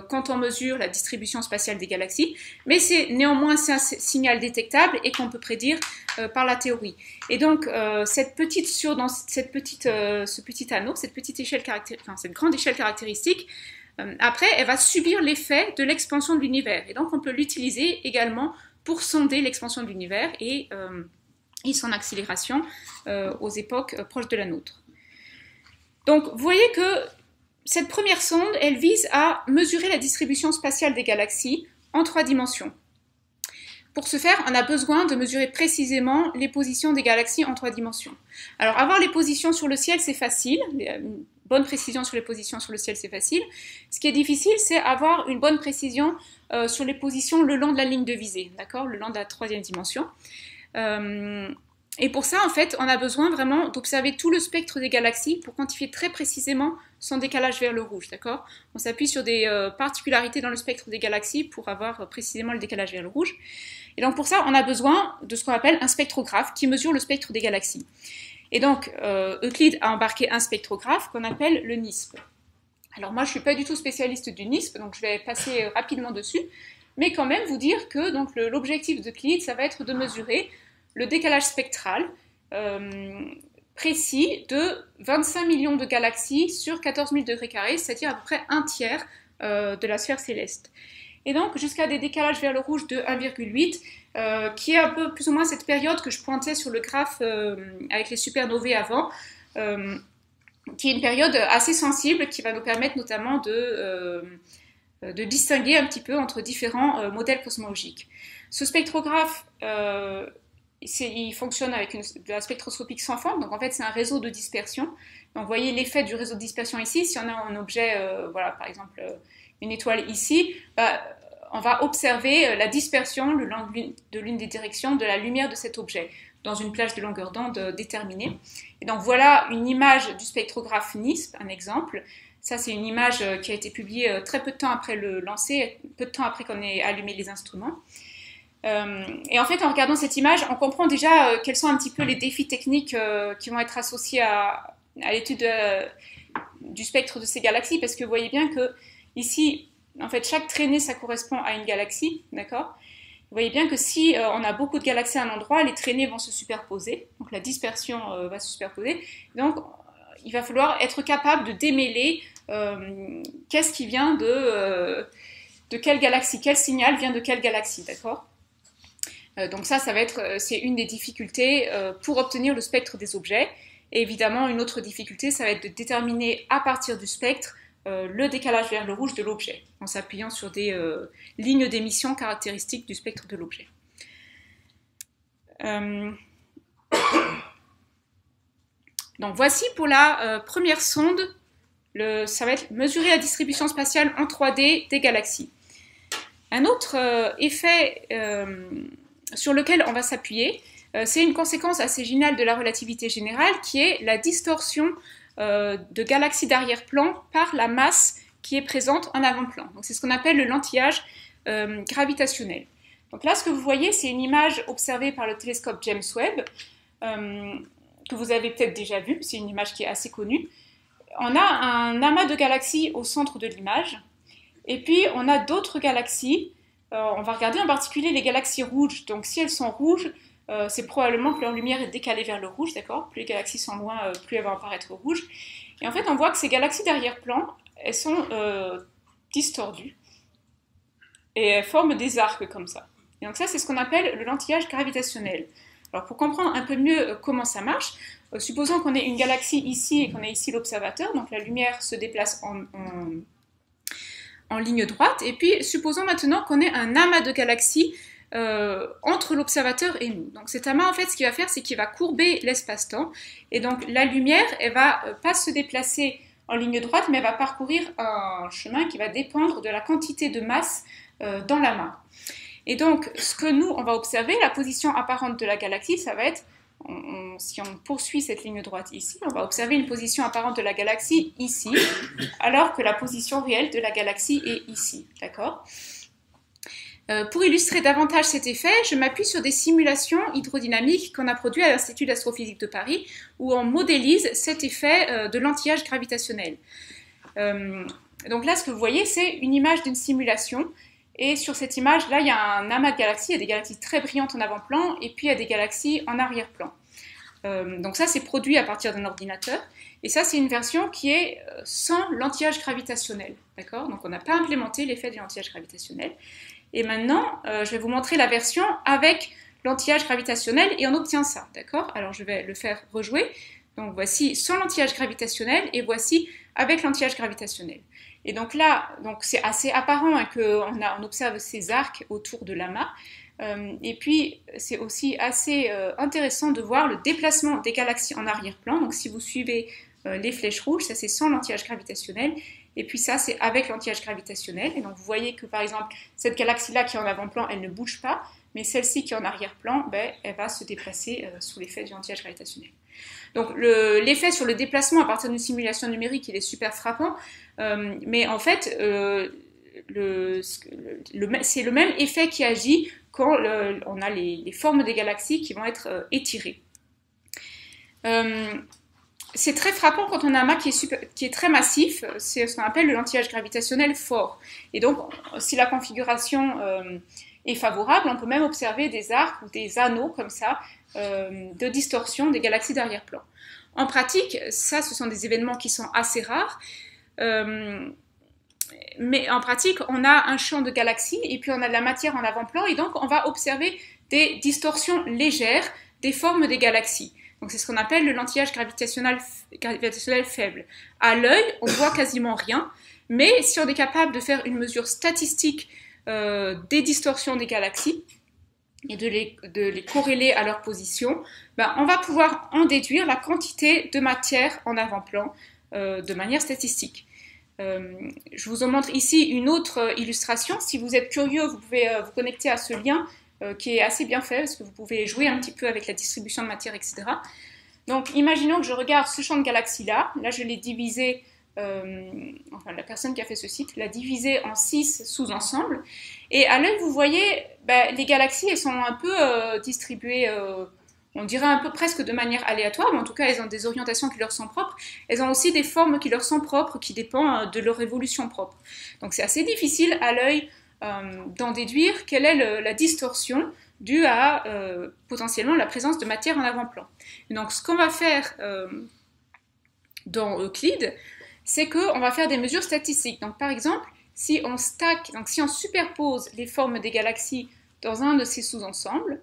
quand on mesure la distribution spatiale des galaxies, mais c'est néanmoins un signal détectable et qu'on peut prédire par la théorie. Et donc, ce petit anneau, cette grande échelle caractéristique, après, elle va subir l'effet de l'expansion de l'univers. Et donc, on peut l'utiliser également pour sonder l'expansion de l'univers et son accélération aux époques proches de la nôtre. Donc, vous voyez que cette première sonde, elle vise à mesurer la distribution spatiale des galaxies en 3 dimensions. Pour ce faire, on a besoin de mesurer précisément les positions des galaxies en 3 dimensions. Alors, avoir les positions sur le ciel, c'est facile. Une bonne précision sur les positions sur le ciel, c'est facile. Ce qui est difficile, c'est avoir une bonne précision sur les positions le long de la ligne de visée, d'accord, le long de la 3e dimension. Et pour ça, en fait, on a besoin vraiment d'observer tout le spectre des galaxies pour quantifier très précisément son décalage vers le rouge, d'accord? On s'appuie sur des particularités dans le spectre des galaxies pour avoir précisément le décalage vers le rouge. Et donc pour ça, on a besoin de ce qu'on appelle un spectrographe qui mesure le spectre des galaxies. Et donc, Euclide a embarqué un spectrographe qu'on appelle le NISP. Alors moi, je ne suis pas du tout spécialiste du NISP, donc je vais passer rapidement dessus, mais quand même vous dire que l'objectif d'Euclide, ça va être de mesurer le décalage spectral précis de 25 millions de galaxies sur 14 000 degrés carrés, c'est-à-dire à peu près un tiers de la sphère céleste. et donc jusqu'à des décalages vers le rouge de 1,8, qui est un peu plus ou moins cette période que je pointais sur le graphe avec les supernovae avant, qui est une période assez sensible qui va nous permettre notamment de distinguer un petit peu entre différents modèles cosmologiques. Ce spectrographe, il fonctionne avec de la spectroscopie sans forme, donc en fait c'est un réseau de dispersion. Donc vous voyez l'effet du réseau de dispersion ici. Si on a un objet, voilà, par exemple une étoile ici, on va observer la dispersion le long de l'une des directions de la lumière de cet objet dans une plage de longueur d'onde déterminée. Et donc voilà une image du spectrographe NISP, un exemple. Ça c'est une image qui a été publiée très peu de temps après le lancer, peu de temps après qu'on ait allumé les instruments. Et en fait, en regardant cette image, on comprend déjà quels sont un petit peu les défis techniques qui vont être associés à l'étude du spectre de ces galaxies, parce que vous voyez bien que ici, en fait, chaque traînée, ça correspond à une galaxie, d'accord? Vous voyez bien que si on a beaucoup de galaxies à un endroit, les traînées vont se superposer, donc la dispersion va se superposer. Donc, il va falloir être capable de démêler qu'est-ce qui vient de quelle galaxie, quel signal vient de quelle galaxie, d'accord? Donc ça va être, c'est une des difficultés pour obtenir le spectre des objets. Et évidemment, une autre difficulté, ça va être de déterminer à partir du spectre le décalage vers le rouge de l'objet, en s'appuyant sur des lignes d'émission caractéristiques du spectre de l'objet. Donc voici pour la première sonde, ça va être mesurer la distribution spatiale en 3D des galaxies. Un autre effet sur lequel on va s'appuyer, c'est une conséquence assez géniale de la relativité générale qui est la distorsion de galaxies d'arrière-plan par la masse qui est présente en avant-plan. Donc c'est ce qu'on appelle le lentillage gravitationnel. Donc là, ce que vous voyez, c'est une image observée par le télescope James Webb, que vous avez peut-être déjà vue, c'est une image qui est assez connue. On a un amas de galaxies au centre de l'image, et puis on a d'autres galaxies. On va regarder en particulier les galaxies rouges. Donc si elles sont rouges, c'est probablement que leur lumière est décalée vers le rouge, d'accord? Plus les galaxies sont loin, plus elles vont apparaître rouges. Et en fait, on voit que ces galaxies d'arrière-plan, elles sont distordues. Et elles forment des arcs comme ça. Et donc ça, c'est ce qu'on appelle le lentillage gravitationnel. Alors pour comprendre un peu mieux comment ça marche, supposons qu'on ait une galaxie ici et qu'on ait ici l'observateur, donc la lumière se déplace en ligne droite, et puis supposons maintenant qu'on ait un amas de galaxies entre l'observateur et nous. Donc cet amas, en fait, ce qu'il va faire, c'est qu'il va courber l'espace-temps, et donc la lumière, elle va pas se déplacer en ligne droite, mais elle va parcourir un chemin qui va dépendre de la quantité de masse dans l'amas. Et donc, ce que nous, on va observer, la position apparente de la galaxie, ça va être, si on poursuit cette ligne droite ici, on va observer une position apparente de la galaxie ici, alors que la position réelle de la galaxie est ici, d'accord? Pour illustrer davantage cet effet, je m'appuie sur des simulations hydrodynamiques qu'on a produites à l'Institut d'astrophysique de Paris, où on modélise cet effet de lentillage gravitationnel. Donc là, ce que vous voyez, c'est une image d'une simulation. Et sur cette image-là, il y a un amas de galaxies, il y a des galaxies très brillantes en avant-plan, et puis il y a des galaxies en arrière-plan. Donc ça, c'est produit à partir d'un ordinateur. Et ça, c'est une version qui est sans lentillage gravitationnel. D'accord? Donc on n'a pas implémenté l'effet du lentillage gravitationnel. Et maintenant, je vais vous montrer la version avec lentillage gravitationnel, et on obtient ça. D'accord? Alors je vais le faire rejouer. Donc voici sans lentillage gravitationnel, et voici avec lentillage gravitationnel. Et donc là, c'est assez apparent qu'on observe ces arcs autour de l'amas. Et puis, c'est aussi assez intéressant de voir le déplacement des galaxies en arrière-plan. Donc si vous suivez les flèches rouges, ça c'est sans lentillage gravitationnel. Et puis ça, c'est avec lentillage gravitationnel. Et donc vous voyez que par exemple, cette galaxie-là qui est en avant-plan, elle ne bouge pas. Mais celle-ci qui est en arrière-plan, elle va se déplacer sous l'effet du lentillage gravitationnel. Donc l'effet sur le déplacement à partir d'une simulation numérique, il est super frappant, mais en fait, c'est le même effet qui agit quand on a les formes des galaxies qui vont être étirées. C'est très frappant quand on a un amas qui est très massif, c'est ce qu'on appelle le lentillage gravitationnel fort. Et donc, si la configuration est favorable, on peut même observer des arcs ou des anneaux comme ça, de distorsion des galaxies d'arrière-plan. En pratique, ça, ce sont des événements qui sont assez rares. mais en pratique, on a un champ de galaxies et puis on a de la matière en avant-plan et donc on va observer des distorsions légères des formes des galaxies. Donc c'est ce qu'on appelle le lentillage gravitationnel faible. À l'œil, on voit quasiment rien, mais si on est capable de faire une mesure statistique des distorsions des galaxies et de les corréler à leur position, ben, on va pouvoir en déduire la quantité de matière en avant-plan de manière statistique. Je vous en montre ici une autre illustration. Si vous êtes curieux, vous pouvez vous connecter à ce lien qui est assez bien fait parce que vous pouvez jouer un petit peu avec la distribution de matière, etc. Donc, imaginons que je regarde ce champ de galaxies-là. Là, je l'ai divisé, enfin, la personne qui a fait ce site l'a divisé en 6 sous-ensembles. Et à l'œil, vous voyez, ben, les galaxies, elles sont un peu distribuées, on dirait un peu presque de manière aléatoire, mais en tout cas, elles ont des orientations qui leur sont propres. Elles ont aussi des formes qui leur sont propres, qui dépendent de leur évolution propre. Donc, c'est assez difficile à l'œil d'en déduire quelle est la distorsion due à potentiellement la présence de matière en avant-plan. Donc ce qu'on va faire dans Euclide, c'est qu'on va faire des mesures statistiques. Donc par exemple, si on superpose les formes des galaxies dans un de ces sous-ensembles,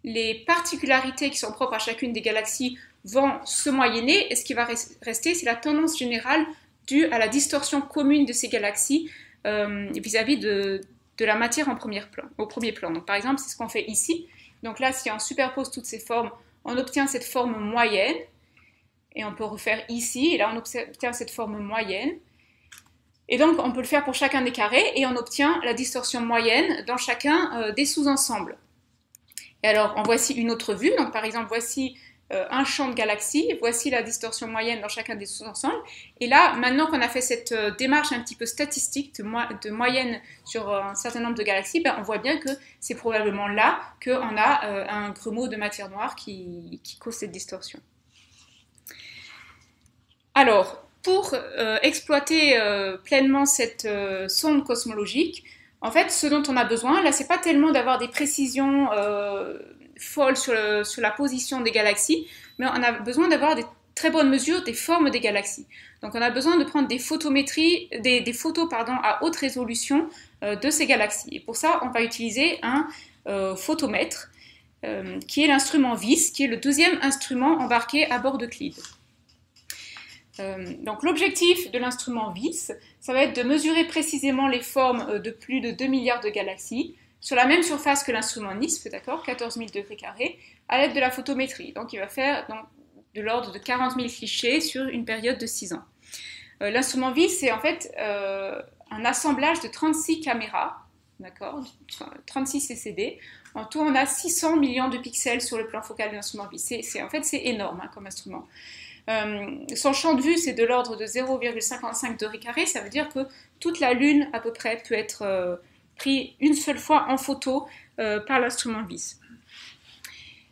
les particularités qui sont propres à chacune des galaxies vont se moyenner, et ce qui va rester, c'est la tendance générale due à la distorsion commune de ces galaxies vis-à-vis de la matière au premier plan. Donc, par exemple, c'est ce qu'on fait ici. Donc là, si on superpose toutes ces formes, on obtient cette forme moyenne. Et on peut refaire ici. Et là, on obtient cette forme moyenne. Et donc, on peut le faire pour chacun des carrés. Et on obtient la distorsion moyenne dans chacun des sous-ensembles. Et alors, en voici une autre vue. Donc, par exemple, voici un champ de galaxies, voici la distorsion moyenne dans chacun des sous-ensembles. Et là, maintenant qu'on a fait cette démarche un petit peu statistique de moyenne sur un certain nombre de galaxies, ben, on voit bien que c'est probablement là qu'on a un grumeau de matière noire qui cause cette distorsion. Alors, pour exploiter pleinement cette sonde cosmologique, en fait, ce dont on a besoin, là, c'est pas tellement d'avoir des précisions folle sur la position des galaxies, mais on a besoin d'avoir des très bonnes mesures des formes des galaxies. Donc on a besoin de prendre des photos à haute résolution de ces galaxies. Et pour ça, on va utiliser un photomètre, qui est l'instrument VIS, qui est le deuxième instrument embarqué à bord d'Euclide. Donc l'objectif de l'instrument VIS, ça va être de mesurer précisément les formes de plus de 2 milliards de galaxies, sur la même surface que l'instrument NISP, d'accord, 14 000 degrés carrés, à l'aide de la photométrie. Donc, il va faire de l'ordre de 40 000 clichés sur une période de 6 ans. L'instrument VIS, c'est en fait un assemblage de 36 caméras, d'accord, 36 CCD. En tout, on a 600 millions de pixels sur le plan focal de l'instrument VIS. En fait, c'est énorme comme instrument. Son champ de vue, c'est de l'ordre de 0,55 degrés carrés. Ça veut dire que toute la Lune, à peu près, peut être pris une seule fois en photo par l'instrument VIS.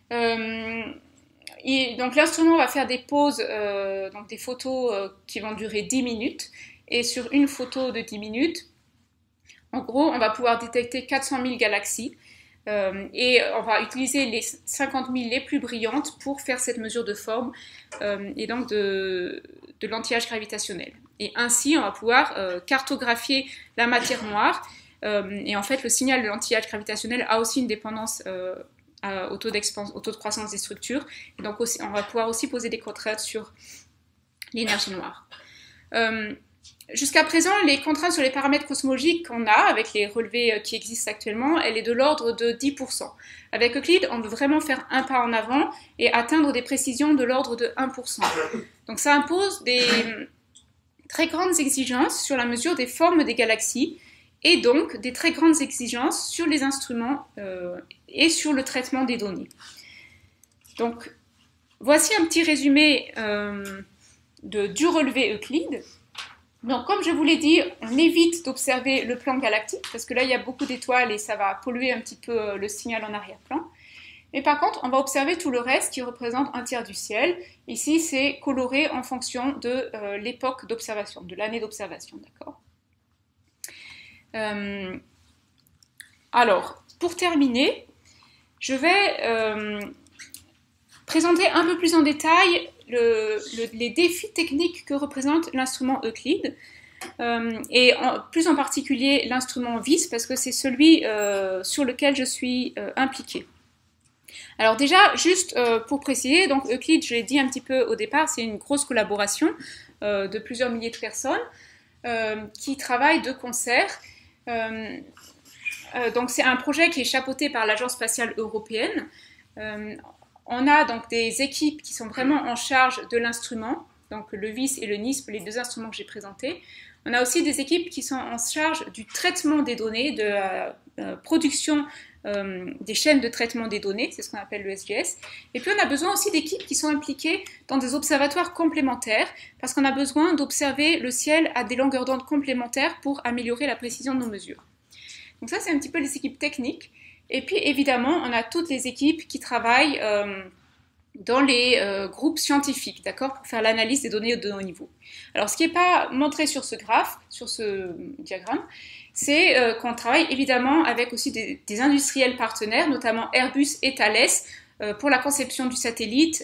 Donc l'instrument va faire des pauses, donc des photos qui vont durer 10 minutes. Et sur une photo de 10 minutes, en gros, on va pouvoir détecter 400 000 galaxies. Et on va utiliser les 50 000 les plus brillantes pour faire cette mesure de forme et donc de lentillage gravitationnel. Et ainsi, on va pouvoir cartographier la matière noire. Et en fait, le signal de lentillage gravitationnel a aussi une dépendance au taux de croissance des structures. Et donc, on va pouvoir aussi poser des contraintes sur l'énergie noire. Jusqu'à présent, les contraintes sur les paramètres cosmologiques qu'on a, avec les relevés qui existent actuellement, elle est de l'ordre de 10%. Avec Euclide, on veut vraiment faire un pas en avant et atteindre des précisions de l'ordre de 1%. Donc ça impose des très grandes exigences sur la mesure des formes des galaxies, et donc des très grandes exigences sur les instruments et sur le traitement des données. Donc, voici un petit résumé du relevé Euclide. Donc, comme je vous l'ai dit, on évite d'observer le plan galactique, parce que là, il y a beaucoup d'étoiles et ça va polluer un petit peu le signal en arrière-plan. Mais par contre, on va observer tout le reste qui représente un tiers du ciel. Ici, c'est coloré en fonction de l'époque d'observation, de l'année d'observation, d'accord ? Alors, pour terminer, je vais présenter un peu plus en détail les défis techniques que représente l'instrument Euclide. plus en particulier l'instrument vis, parce que c'est celui sur lequel je suis impliquée. Alors déjà, juste pour préciser, donc Euclid, je l'ai dit un petit peu au départ, c'est une grosse collaboration de plusieurs milliers de personnes qui travaillent de concert. Donc c'est un projet qui est chapeauté par l'Agence spatiale européenne. On a donc des équipes qui sont vraiment en charge de l'instrument, donc le VIS et le NISP, les deux instruments que j'ai présentés. On a aussi des équipes qui sont en charge du traitement des données, de la production des chaînes de traitement des données, c'est ce qu'on appelle le SGS. Et puis on a besoin aussi d'équipes qui sont impliquées dans des observatoires complémentaires, parce qu'on a besoin d'observer le ciel à des longueurs d'onde complémentaires pour améliorer la précision de nos mesures. Donc ça, c'est un petit peu les équipes techniques. Et puis évidemment, on a toutes les équipes qui travaillent dans les groupes scientifiques, d'accord, pour faire l'analyse des données de haut niveau. Alors, ce qui n'est pas montré sur ce graphe, sur ce diagramme, c'est qu'on travaille évidemment avec aussi des industriels partenaires, notamment Airbus et Thales, pour la conception du satellite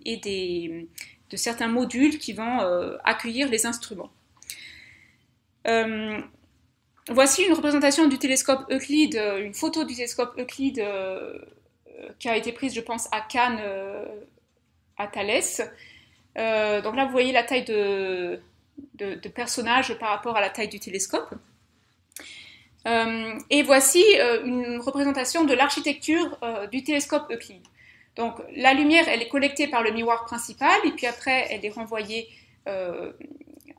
et de certains modules qui vont accueillir les instruments. Voici une représentation du télescope Euclid, une photo du télescope Euclid qui a été prise, je pense, à Cannes, à Thalès. Donc là, vous voyez la taille de personnage par rapport à la taille du télescope. Et voici une représentation de l'architecture du télescope Euclid. Donc la lumière, elle est collectée par le miroir principal, et puis après, elle est renvoyée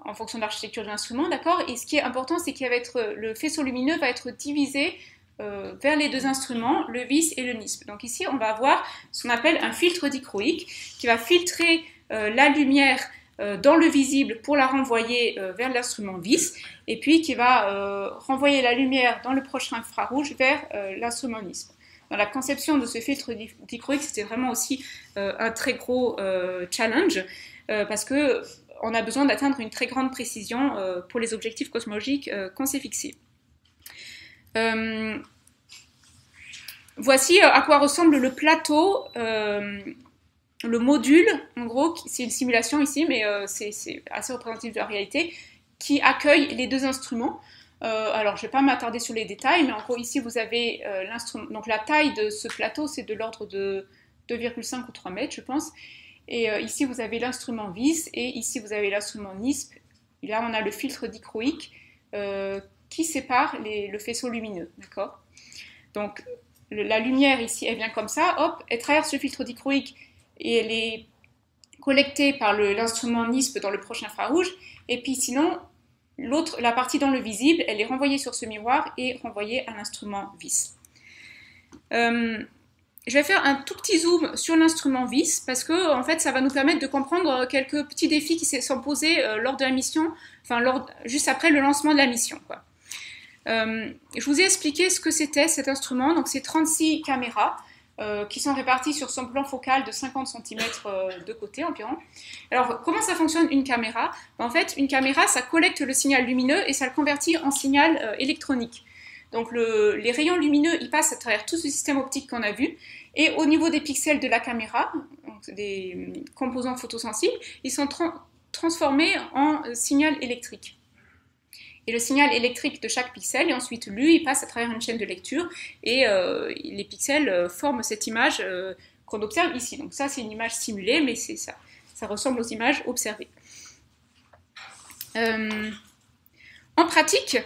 en fonction de l'architecture de l'instrument, d'accord. Et ce qui est important, c'est que le faisceau lumineux va être divisé vers les deux instruments, le VIS et le NISP. Donc ici, on va avoir ce qu'on appelle un filtre dichroïque qui va filtrer la lumière dans le visible pour la renvoyer vers l'instrument VIS, et puis qui va renvoyer la lumière dans le proche infrarouge vers l'instrument NISP. Dans la conception de ce filtre dichroïque, c'était vraiment aussi un très gros challenge, parce que on a besoin d'atteindre une très grande précision pour les objectifs cosmologiques qu'on s'est fixés. Voici à quoi ressemble le plateau, le module, en gros, c'est une simulation ici, mais c'est assez représentatif de la réalité, qui accueille les deux instruments. Alors, je ne vais pas m'attarder sur les détails, mais en gros, ici, vous avez l'instrument. Donc, la taille de ce plateau, c'est de l'ordre de 2,5 ou 3 mètres, je pense. Et ici, vous avez l'instrument VIS, et ici, vous avez l'instrument NISP. Et là, on a le filtre dichroïque qui sépare le faisceau lumineux, d'accord. Donc, la lumière ici, elle vient comme ça, hop, elle traverse le filtre dichroïque et elle est collectée par l'instrument NISP dans le proche infrarouge. Et puis sinon, la partie dans le visible, elle est renvoyée sur ce miroir et renvoyée à l'instrument VIS. Je vais faire un tout petit zoom sur l'instrument VIS parce que en fait, ça va nous permettre de comprendre quelques petits défis qui se sont posés lors de la mission, enfin juste après le lancement de la mission, quoi. Je vous ai expliqué ce que c'était cet instrument. Donc c'est 36 caméras qui sont réparties sur son plan focal de 50 cm de côté environ. Alors comment ça fonctionne une caméra? En fait, une caméra, ça collecte le signal lumineux et ça le convertit en signal électronique. Donc les rayons lumineux, ils passent à travers tout ce système optique qu'on a vu, et au niveau des pixels de la caméra, donc des composants photosensibles, ils sont transformés en signal électrique. Et le signal électrique de chaque pixel est ensuite lu, il passe à travers une chaîne de lecture, et les pixels forment cette image qu'on observe ici. Donc ça, c'est une image simulée, mais c'est ça. Ça ressemble aux images observées. En pratique,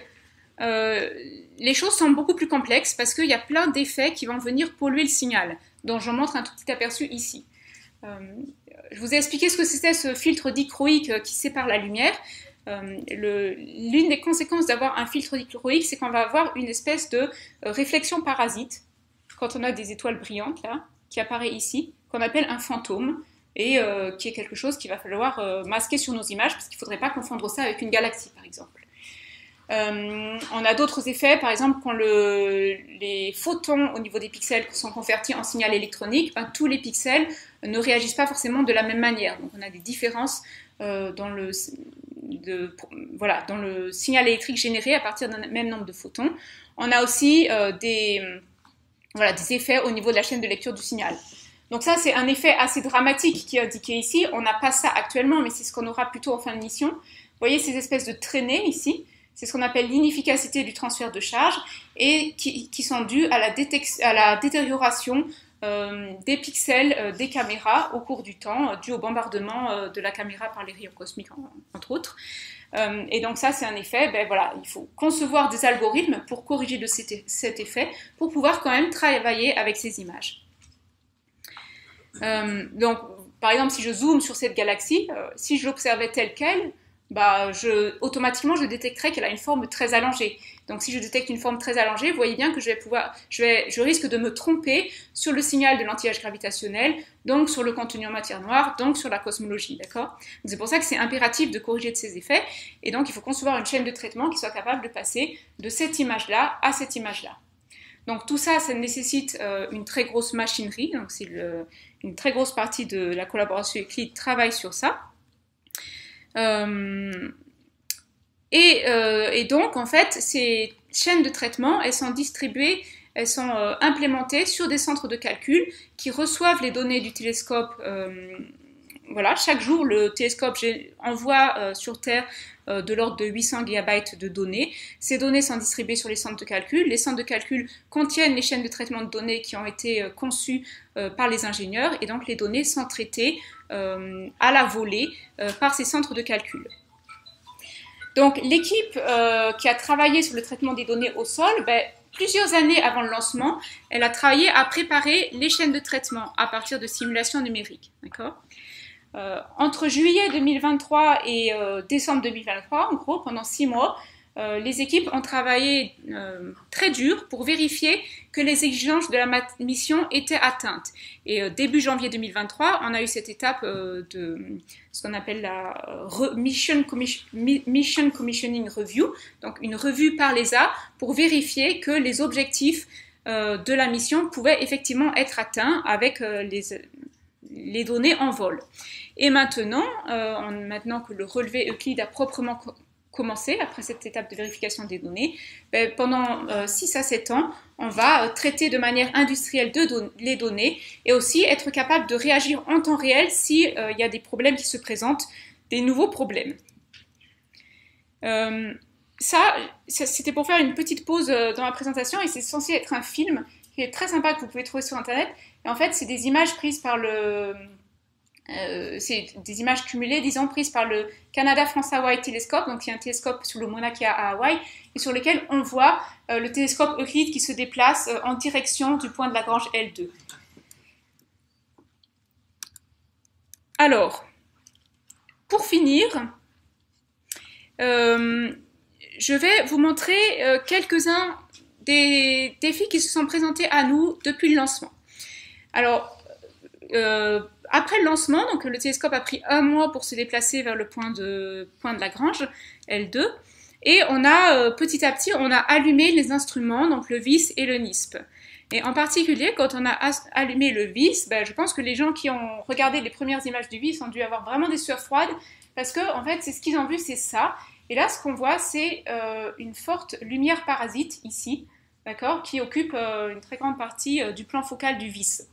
les choses sont beaucoup plus complexes parce qu'il y a plein d'effets qui vont venir polluer le signal, dont j'en montre un tout petit aperçu ici. Je vous ai expliqué ce que c'était ce filtre dichroïque qui sépare la lumière. L'une des conséquences d'avoir un filtre dichroïque, c'est qu'on va avoir une espèce de réflexion parasite, quand on a des étoiles brillantes, là, qui apparaît ici, qu'on appelle un fantôme, et qui est quelque chose qu'il va falloir masquer sur nos images, parce qu'il ne faudrait pas confondre ça avec une galaxie, par exemple. On a d'autres effets, par exemple quand les photons au niveau des pixels sont convertis en signal électronique, tous les pixels ne réagissent pas forcément de la même manière. Donc on a des différences dans le signal électrique généré à partir d'un même nombre de photons. On a aussi des effets au niveau de la chaîne de lecture du signal. Donc ça, c'est un effet assez dramatique qui est indiqué ici. On n'a pas ça actuellement, mais c'est ce qu'on aura plutôt en fin de mission. voyez ces espèces de traînées ici, c'est ce qu'on appelle l'inefficacité du transfert de charge et qui sont dues à la détérioration des pixels des caméras au cours du temps, dû au bombardement de la caméra par les rayons cosmiques, entre autres. Et donc ça, c'est un effet, voilà, il faut concevoir des algorithmes pour corriger cet effet, pour pouvoir quand même travailler avec ces images. Donc, par exemple, si je zoome sur cette galaxie, si je l'observais telle qu'elle, automatiquement, je détecterai qu'elle a une forme très allongée. Donc, si je détecte une forme très allongée, vous voyez bien que je risque de me tromper sur le signal de l'anti-âge gravitationnel, donc sur le contenu en matière noire, donc sur la cosmologie, d'accord? C'est pour ça que c'est impératif de corriger de ces effets, et donc il faut concevoir une chaîne de traitement qui soit capable de passer de cette image-là à cette image-là. Donc tout ça, ça nécessite une très grosse machinerie, donc c'est une très grosse partie de la collaboration Euclid travaille sur ça. Et donc, en fait, ces chaînes de traitement, elles sont distribuées, elles sont implémentées sur des centres de calcul qui reçoivent les données du télescope. Voilà, chaque jour, le télescope envoie sur Terre de l'ordre de 800 GB de données. Ces données sont distribuées sur les centres de calcul. Les centres de calcul contiennent les chaînes de traitement de données qui ont été conçues par les ingénieurs, et donc les données sont traitées à la volée par ces centres de calcul. Donc l'équipe qui a travaillé sur le traitement des données au sol, plusieurs années avant le lancement, elle a travaillé à préparer les chaînes de traitement à partir de simulations numériques. D'accord ? Entre juillet 2023 et décembre 2023, en gros, pendant 6 mois, les équipes ont travaillé très dur pour vérifier que les exigences de la mission étaient atteintes. Et début janvier 2023, on a eu cette étape de ce qu'on appelle la Mission Commissioning Review, donc une revue par l'ESA pour vérifier que les objectifs de la mission pouvaient effectivement être atteints avec les données en vol. Et maintenant, maintenant que le relevé Euclid a proprement commencé, après cette étape de vérification des données, pendant 6 à 7 ans, on va traiter de manière industrielle les données et aussi être capable de réagir en temps réel s'il y a des problèmes qui se présentent, des nouveaux problèmes. Ça, c'était pour faire une petite pause dans ma présentation, et c'est censé être un film qui est très sympa, que vous pouvez trouver sur Internet. Et en fait, c'est des images prises par c'est des images cumulées, disons, prises par le Canada France Hawaii Telescope, donc il y a un télescope sur le Mauna Kea à Hawaï, et sur lequel on voit le télescope Euclid qui se déplace en direction du point de Lagrange L2. Alors, pour finir, je vais vous montrer quelques-uns des défis qui se sont présentés à nous depuis le lancement. Alors, après le lancement, donc le télescope a pris 1 mois pour se déplacer vers le point de Lagrange, L2, et on a petit à petit, on a allumé les instruments, donc le VIS et le NISP. Et en particulier, quand on a allumé le VIS, je pense que les gens qui ont regardé les premières images du VIS ont dû avoir vraiment des sueurs froides, parce que en fait, c'est ce qu'ils ont vu, c'est ça. Et là, ce qu'on voit, c'est une forte lumière parasite ici, d'accord, qui occupe une très grande partie du plan focal du VIS.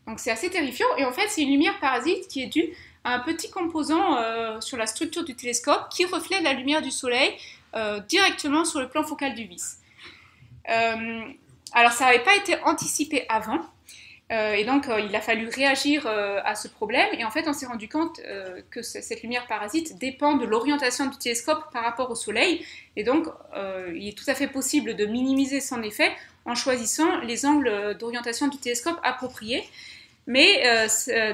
Donc c'est assez terrifiant, et en fait c'est une lumière parasite qui est due à un petit composant sur la structure du télescope qui reflète la lumière du soleil directement sur le plan focal du VIS. Alors ça n'avait pas été anticipé avant, et donc il a fallu réagir à ce problème, et en fait on s'est rendu compte que cette lumière parasite dépend de l'orientation du télescope par rapport au soleil, et donc il est tout à fait possible de minimiser son effet en choisissant les angles d'orientation du télescope appropriés. Mais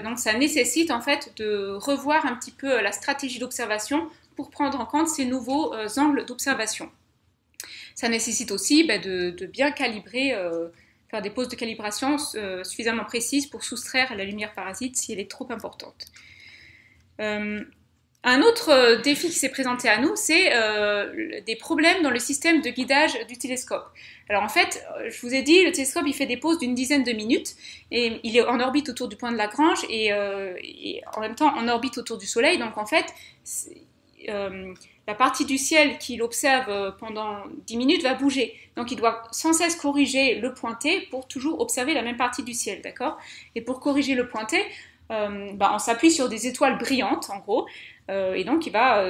donc ça nécessite en fait de revoir un petit peu la stratégie d'observation pour prendre en compte ces nouveaux angles d'observation. Ça nécessite aussi de bien calibrer, faire des pauses de calibration suffisamment précises pour soustraire la lumière parasite si elle est trop importante. Un autre défi qui s'est présenté à nous, c'est des problèmes dans le système de guidage du télescope. Alors en fait, je vous ai dit, le télescope il fait des pauses d'une dizaine de minutes, et il est en orbite autour du point de Lagrange et en même temps en orbite autour du Soleil. Donc en fait, la partie du ciel qu'il observe pendant 10 minutes va bouger. Donc il doit sans cesse corriger le pointé pour toujours observer la même partie du ciel, d'accord ? Et pour corriger le pointé, on s'appuie sur des étoiles brillantes, en gros, et donc il va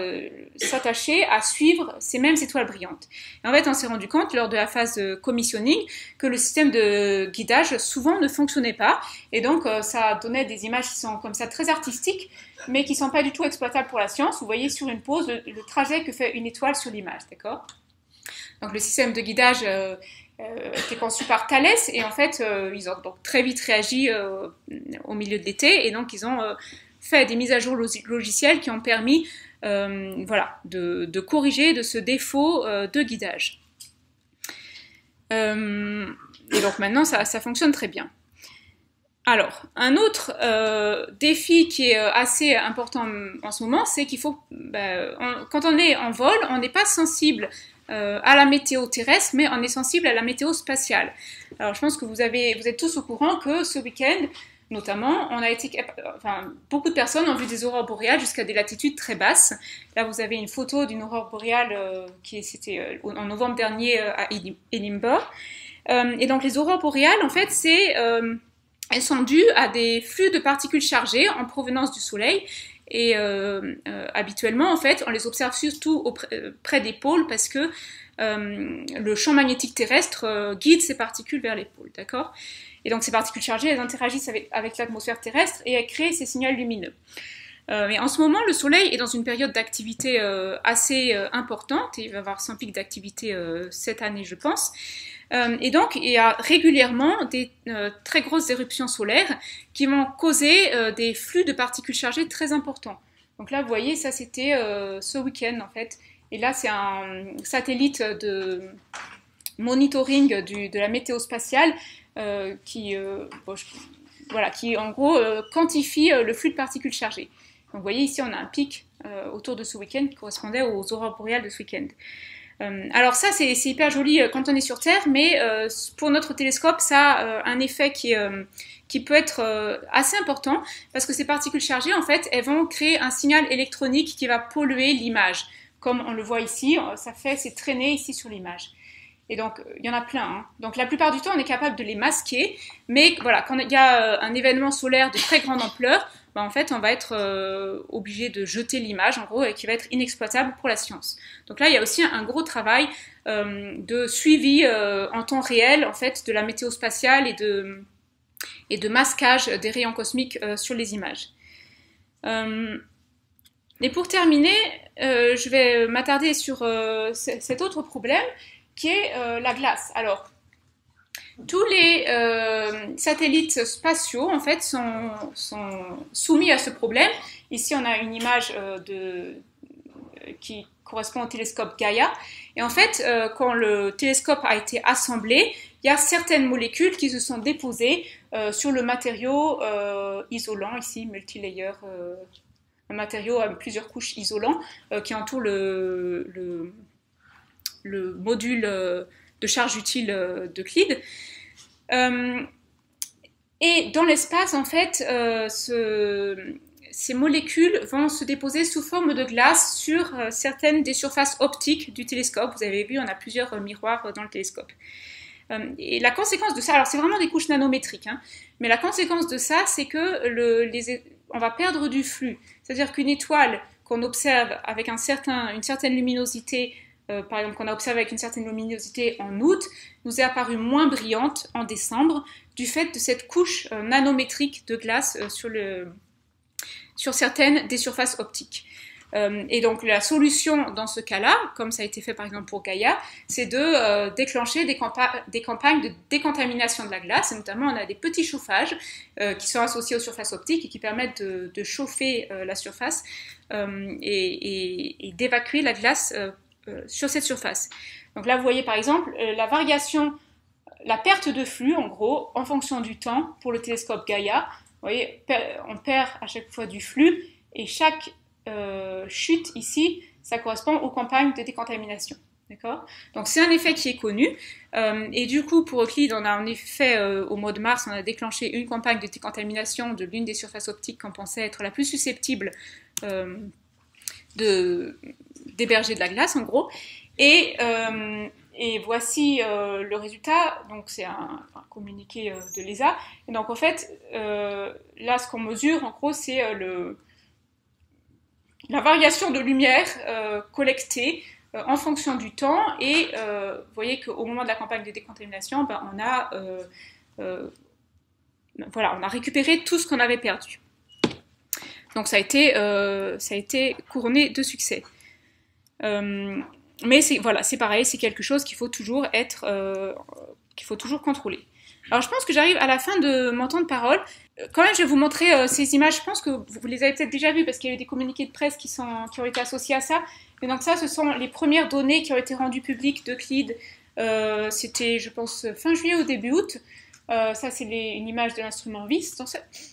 s'attacher à suivre ces mêmes étoiles brillantes. Et en fait, on s'est rendu compte lors de la phase de commissioning que le système de guidage souvent ne fonctionnait pas, et donc ça donnait des images qui sont comme ça très artistiques, mais qui ne sont pas du tout exploitables pour la science. Vous voyez sur une pose le trajet que fait une étoile sur l'image, d'accord? Donc le système de guidage était conçu par Thales, et en fait ils ont donc très vite réagi au milieu de l'été, et donc ils ont fait des mises à jour logicielles qui ont permis voilà, de corriger de ce défaut de guidage. Et donc maintenant ça fonctionne très bien. Alors, un autre défi qui est assez important en ce moment, c'est qu'il faut, quand on est en vol, on n'est pas sensible à la météo terrestre, mais on est sensible à la météo spatiale. Alors, je pense que vous êtes tous au courant que ce week-end, notamment, beaucoup de personnes ont vu des aurores boréales jusqu'à des latitudes très basses. Là, vous avez une photo d'une aurore boréale c'était en novembre dernier à Edinburgh. Et donc, les aurores boréales, en fait, elles sont dues à des flux de particules chargées en provenance du Soleil. Et habituellement, en fait, on les observe surtout près des pôles parce que le champ magnétique terrestre guide ces particules vers les pôles, d'accord? Et donc ces particules chargées, elles interagissent avec l'atmosphère terrestre et elles créent ces signaux lumineux. Mais en ce moment, le Soleil est dans une période d'activité assez importante, et il va y avoir 100 pics d'activité cette année, je pense. Et donc, il y a régulièrement des très grosses éruptions solaires qui vont causer des flux de particules chargées très importants. Donc là, vous voyez, ça c'était ce week-end en fait. Et là, c'est un satellite de monitoring de la météo spatiale qui en gros quantifie le flux de particules chargées. Donc vous voyez ici on a un pic autour de ce week-end qui correspondait aux aurores boréales de ce week-end. Alors ça c'est hyper joli quand on est sur Terre, mais pour notre télescope ça a un effet qui peut être assez important, parce que ces particules chargées en fait elles vont créer un signal électronique qui va polluer l'image. Comme on le voit ici, ça fait ces traînées ici sur l'image. Et donc, il y en a plein. Hein. Donc, la plupart du temps, on est capable de les masquer. Mais voilà, quand il y a un événement solaire de très grande ampleur, en fait, on va être obligé de jeter l'image, en gros, et qui va être inexploitable pour la science. Donc là, il y a aussi un gros travail de suivi en temps réel, en fait, de la météo spatiale et de masquage des rayons cosmiques sur les images. Et pour terminer, je vais m'attarder sur cet autre problème, qui est la glace. Alors, tous les satellites spatiaux, en fait, sont soumis à ce problème. Ici, on a une image qui correspond au télescope Gaia. Et en fait, quand le télescope a été assemblé, il y a certaines molécules qui se sont déposées sur le matériau isolant, ici, multilayer, un matériau à plusieurs couches isolants qui entoure le module de charge utile d'Euclide. Et dans l'espace, en fait, ces molécules vont se déposer sous forme de glace sur certaines des surfaces optiques du télescope. Vous avez vu, on a plusieurs miroirs dans le télescope. Et la conséquence de ça, alors c'est vraiment des couches nanométriques, hein, mais la conséquence de ça, c'est que on va perdre du flux. C'est-à-dire qu'une étoile qu'on observe avec une certaine luminosité, par exemple qu'on a observé avec une certaine luminosité en août, nous est apparue moins brillante en décembre du fait de cette couche nanométrique de glace sur certaines des surfaces optiques. Et donc la solution dans ce cas-là, comme ça a été fait par exemple pour Gaia, c'est de déclencher des campagnes de décontamination de la glace, et notamment on a des petits chauffages qui sont associés aux surfaces optiques et qui permettent de chauffer la surface et d'évacuer la glace sur cette surface. Donc là vous voyez par exemple la perte de flux en gros en fonction du temps pour le télescope Gaia. Vous voyez, on perd à chaque fois du flux et chaque chute ici, ça correspond aux campagnes de décontamination. D'accord ? Donc c'est un effet qui est connu. Et du coup, pour Euclide, on a en effet, au mois de mars, on a déclenché une campagne de décontamination de l'une des surfaces optiques qu'on pensait être la plus susceptible d'héberger de la glace, en gros. Et voici le résultat. Donc c'est un communiqué de l'ESA. Et donc en fait, là, ce qu'on mesure, en gros, c'est la variation de lumière collectée en fonction du temps. Et vous voyez qu'au moment de la campagne de décontamination, ben, voilà, on a récupéré tout ce qu'on avait perdu. Donc ça a été couronné de succès. Mais voilà, c'est pareil, c'est quelque chose qu'il faut toujours contrôler. Alors je pense que j'arrive à la fin de mon temps de parole. Quand même, je vais vous montrer ces images. Je pense que vous les avez peut-être déjà vues parce qu'il y a eu des communiqués de presse qui ont été associés à ça. Et donc ça, ce sont les premières données qui ont été rendues publiques d'Euclide. C'était, je pense, fin juillet ou début août. Ça, c'est une image de l'instrument VIS.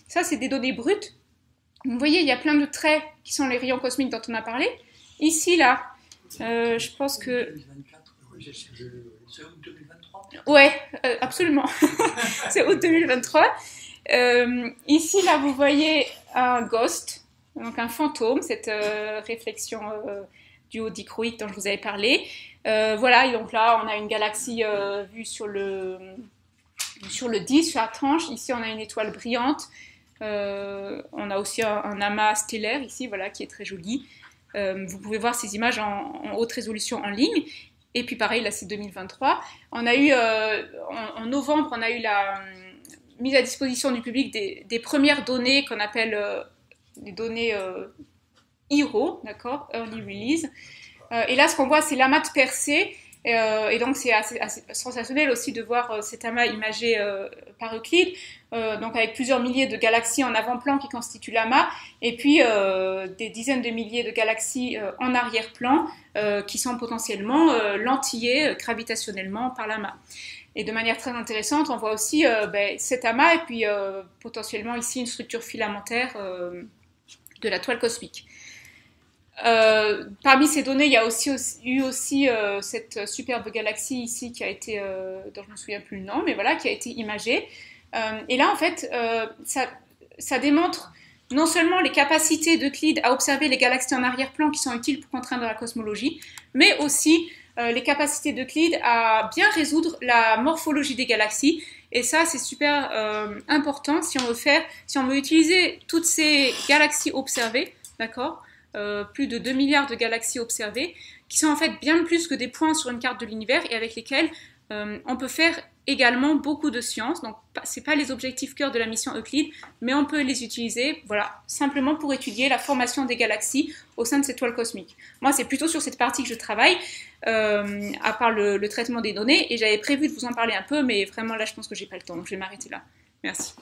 Ça, c'est des données brutes. Vous voyez, il y a plein de traits qui sont les rayons cosmiques dont on a parlé. Ici, là, je pense que... 2024, c'est août 2023. Ouais, absolument. C'est août 2023. Ici, là, vous voyez un ghost, donc un fantôme, cette réflexion du haut dichroïque dont je vous avais parlé. Voilà, et donc là, on a une galaxie vue sur le disque, sur la tranche. Ici, on a une étoile brillante. On a aussi un amas stellaire ici, voilà, qui est très joli. Vous pouvez voir ces images en haute résolution en ligne. Et puis pareil, là c'est 2023. On a eu, en novembre, on a eu la mise à disposition du public des premières données qu'on appelle des données ERO, d'accord, Early Release. Et là, ce qu'on voit, c'est l'amas de Persée. Et donc c'est assez sensationnel aussi de voir cet amas imagé par Euclide, donc avec plusieurs milliers de galaxies en avant-plan qui constituent l'amas, et puis des dizaines de milliers de galaxies en arrière-plan qui sont potentiellement lentillées gravitationnellement par l'amas. Et de manière très intéressante, on voit aussi cet amas et puis potentiellement ici une structure filamentaire de la toile cosmique. Parmi ces données, il y a eu cette superbe galaxie ici qui a été, dont je ne me souviens plus le nom, mais voilà, qui a été imagée. Et là, en fait, ça démontre non seulement les capacités d'Euclide à observer les galaxies en arrière-plan qui sont utiles pour contraindre la cosmologie, mais aussi les capacités d'Euclide à bien résoudre la morphologie des galaxies. Et ça, c'est super important si on veut utiliser toutes ces galaxies observées, d'accord ? Plus de 2 milliards de galaxies observées, qui sont en fait bien plus que des points sur une carte de l'univers et avec lesquels on peut faire également beaucoup de sciences. Donc, ce n'est pas les objectifs cœur de la mission Euclide, mais on peut les utiliser, voilà, simplement pour étudier la formation des galaxies au sein de cette toile cosmique. Moi, c'est plutôt sur cette partie que je travaille, à part le traitement des données, et j'avais prévu de vous en parler un peu, mais vraiment là, je pense que j'ai pas le temps, donc je vais m'arrêter là. Merci.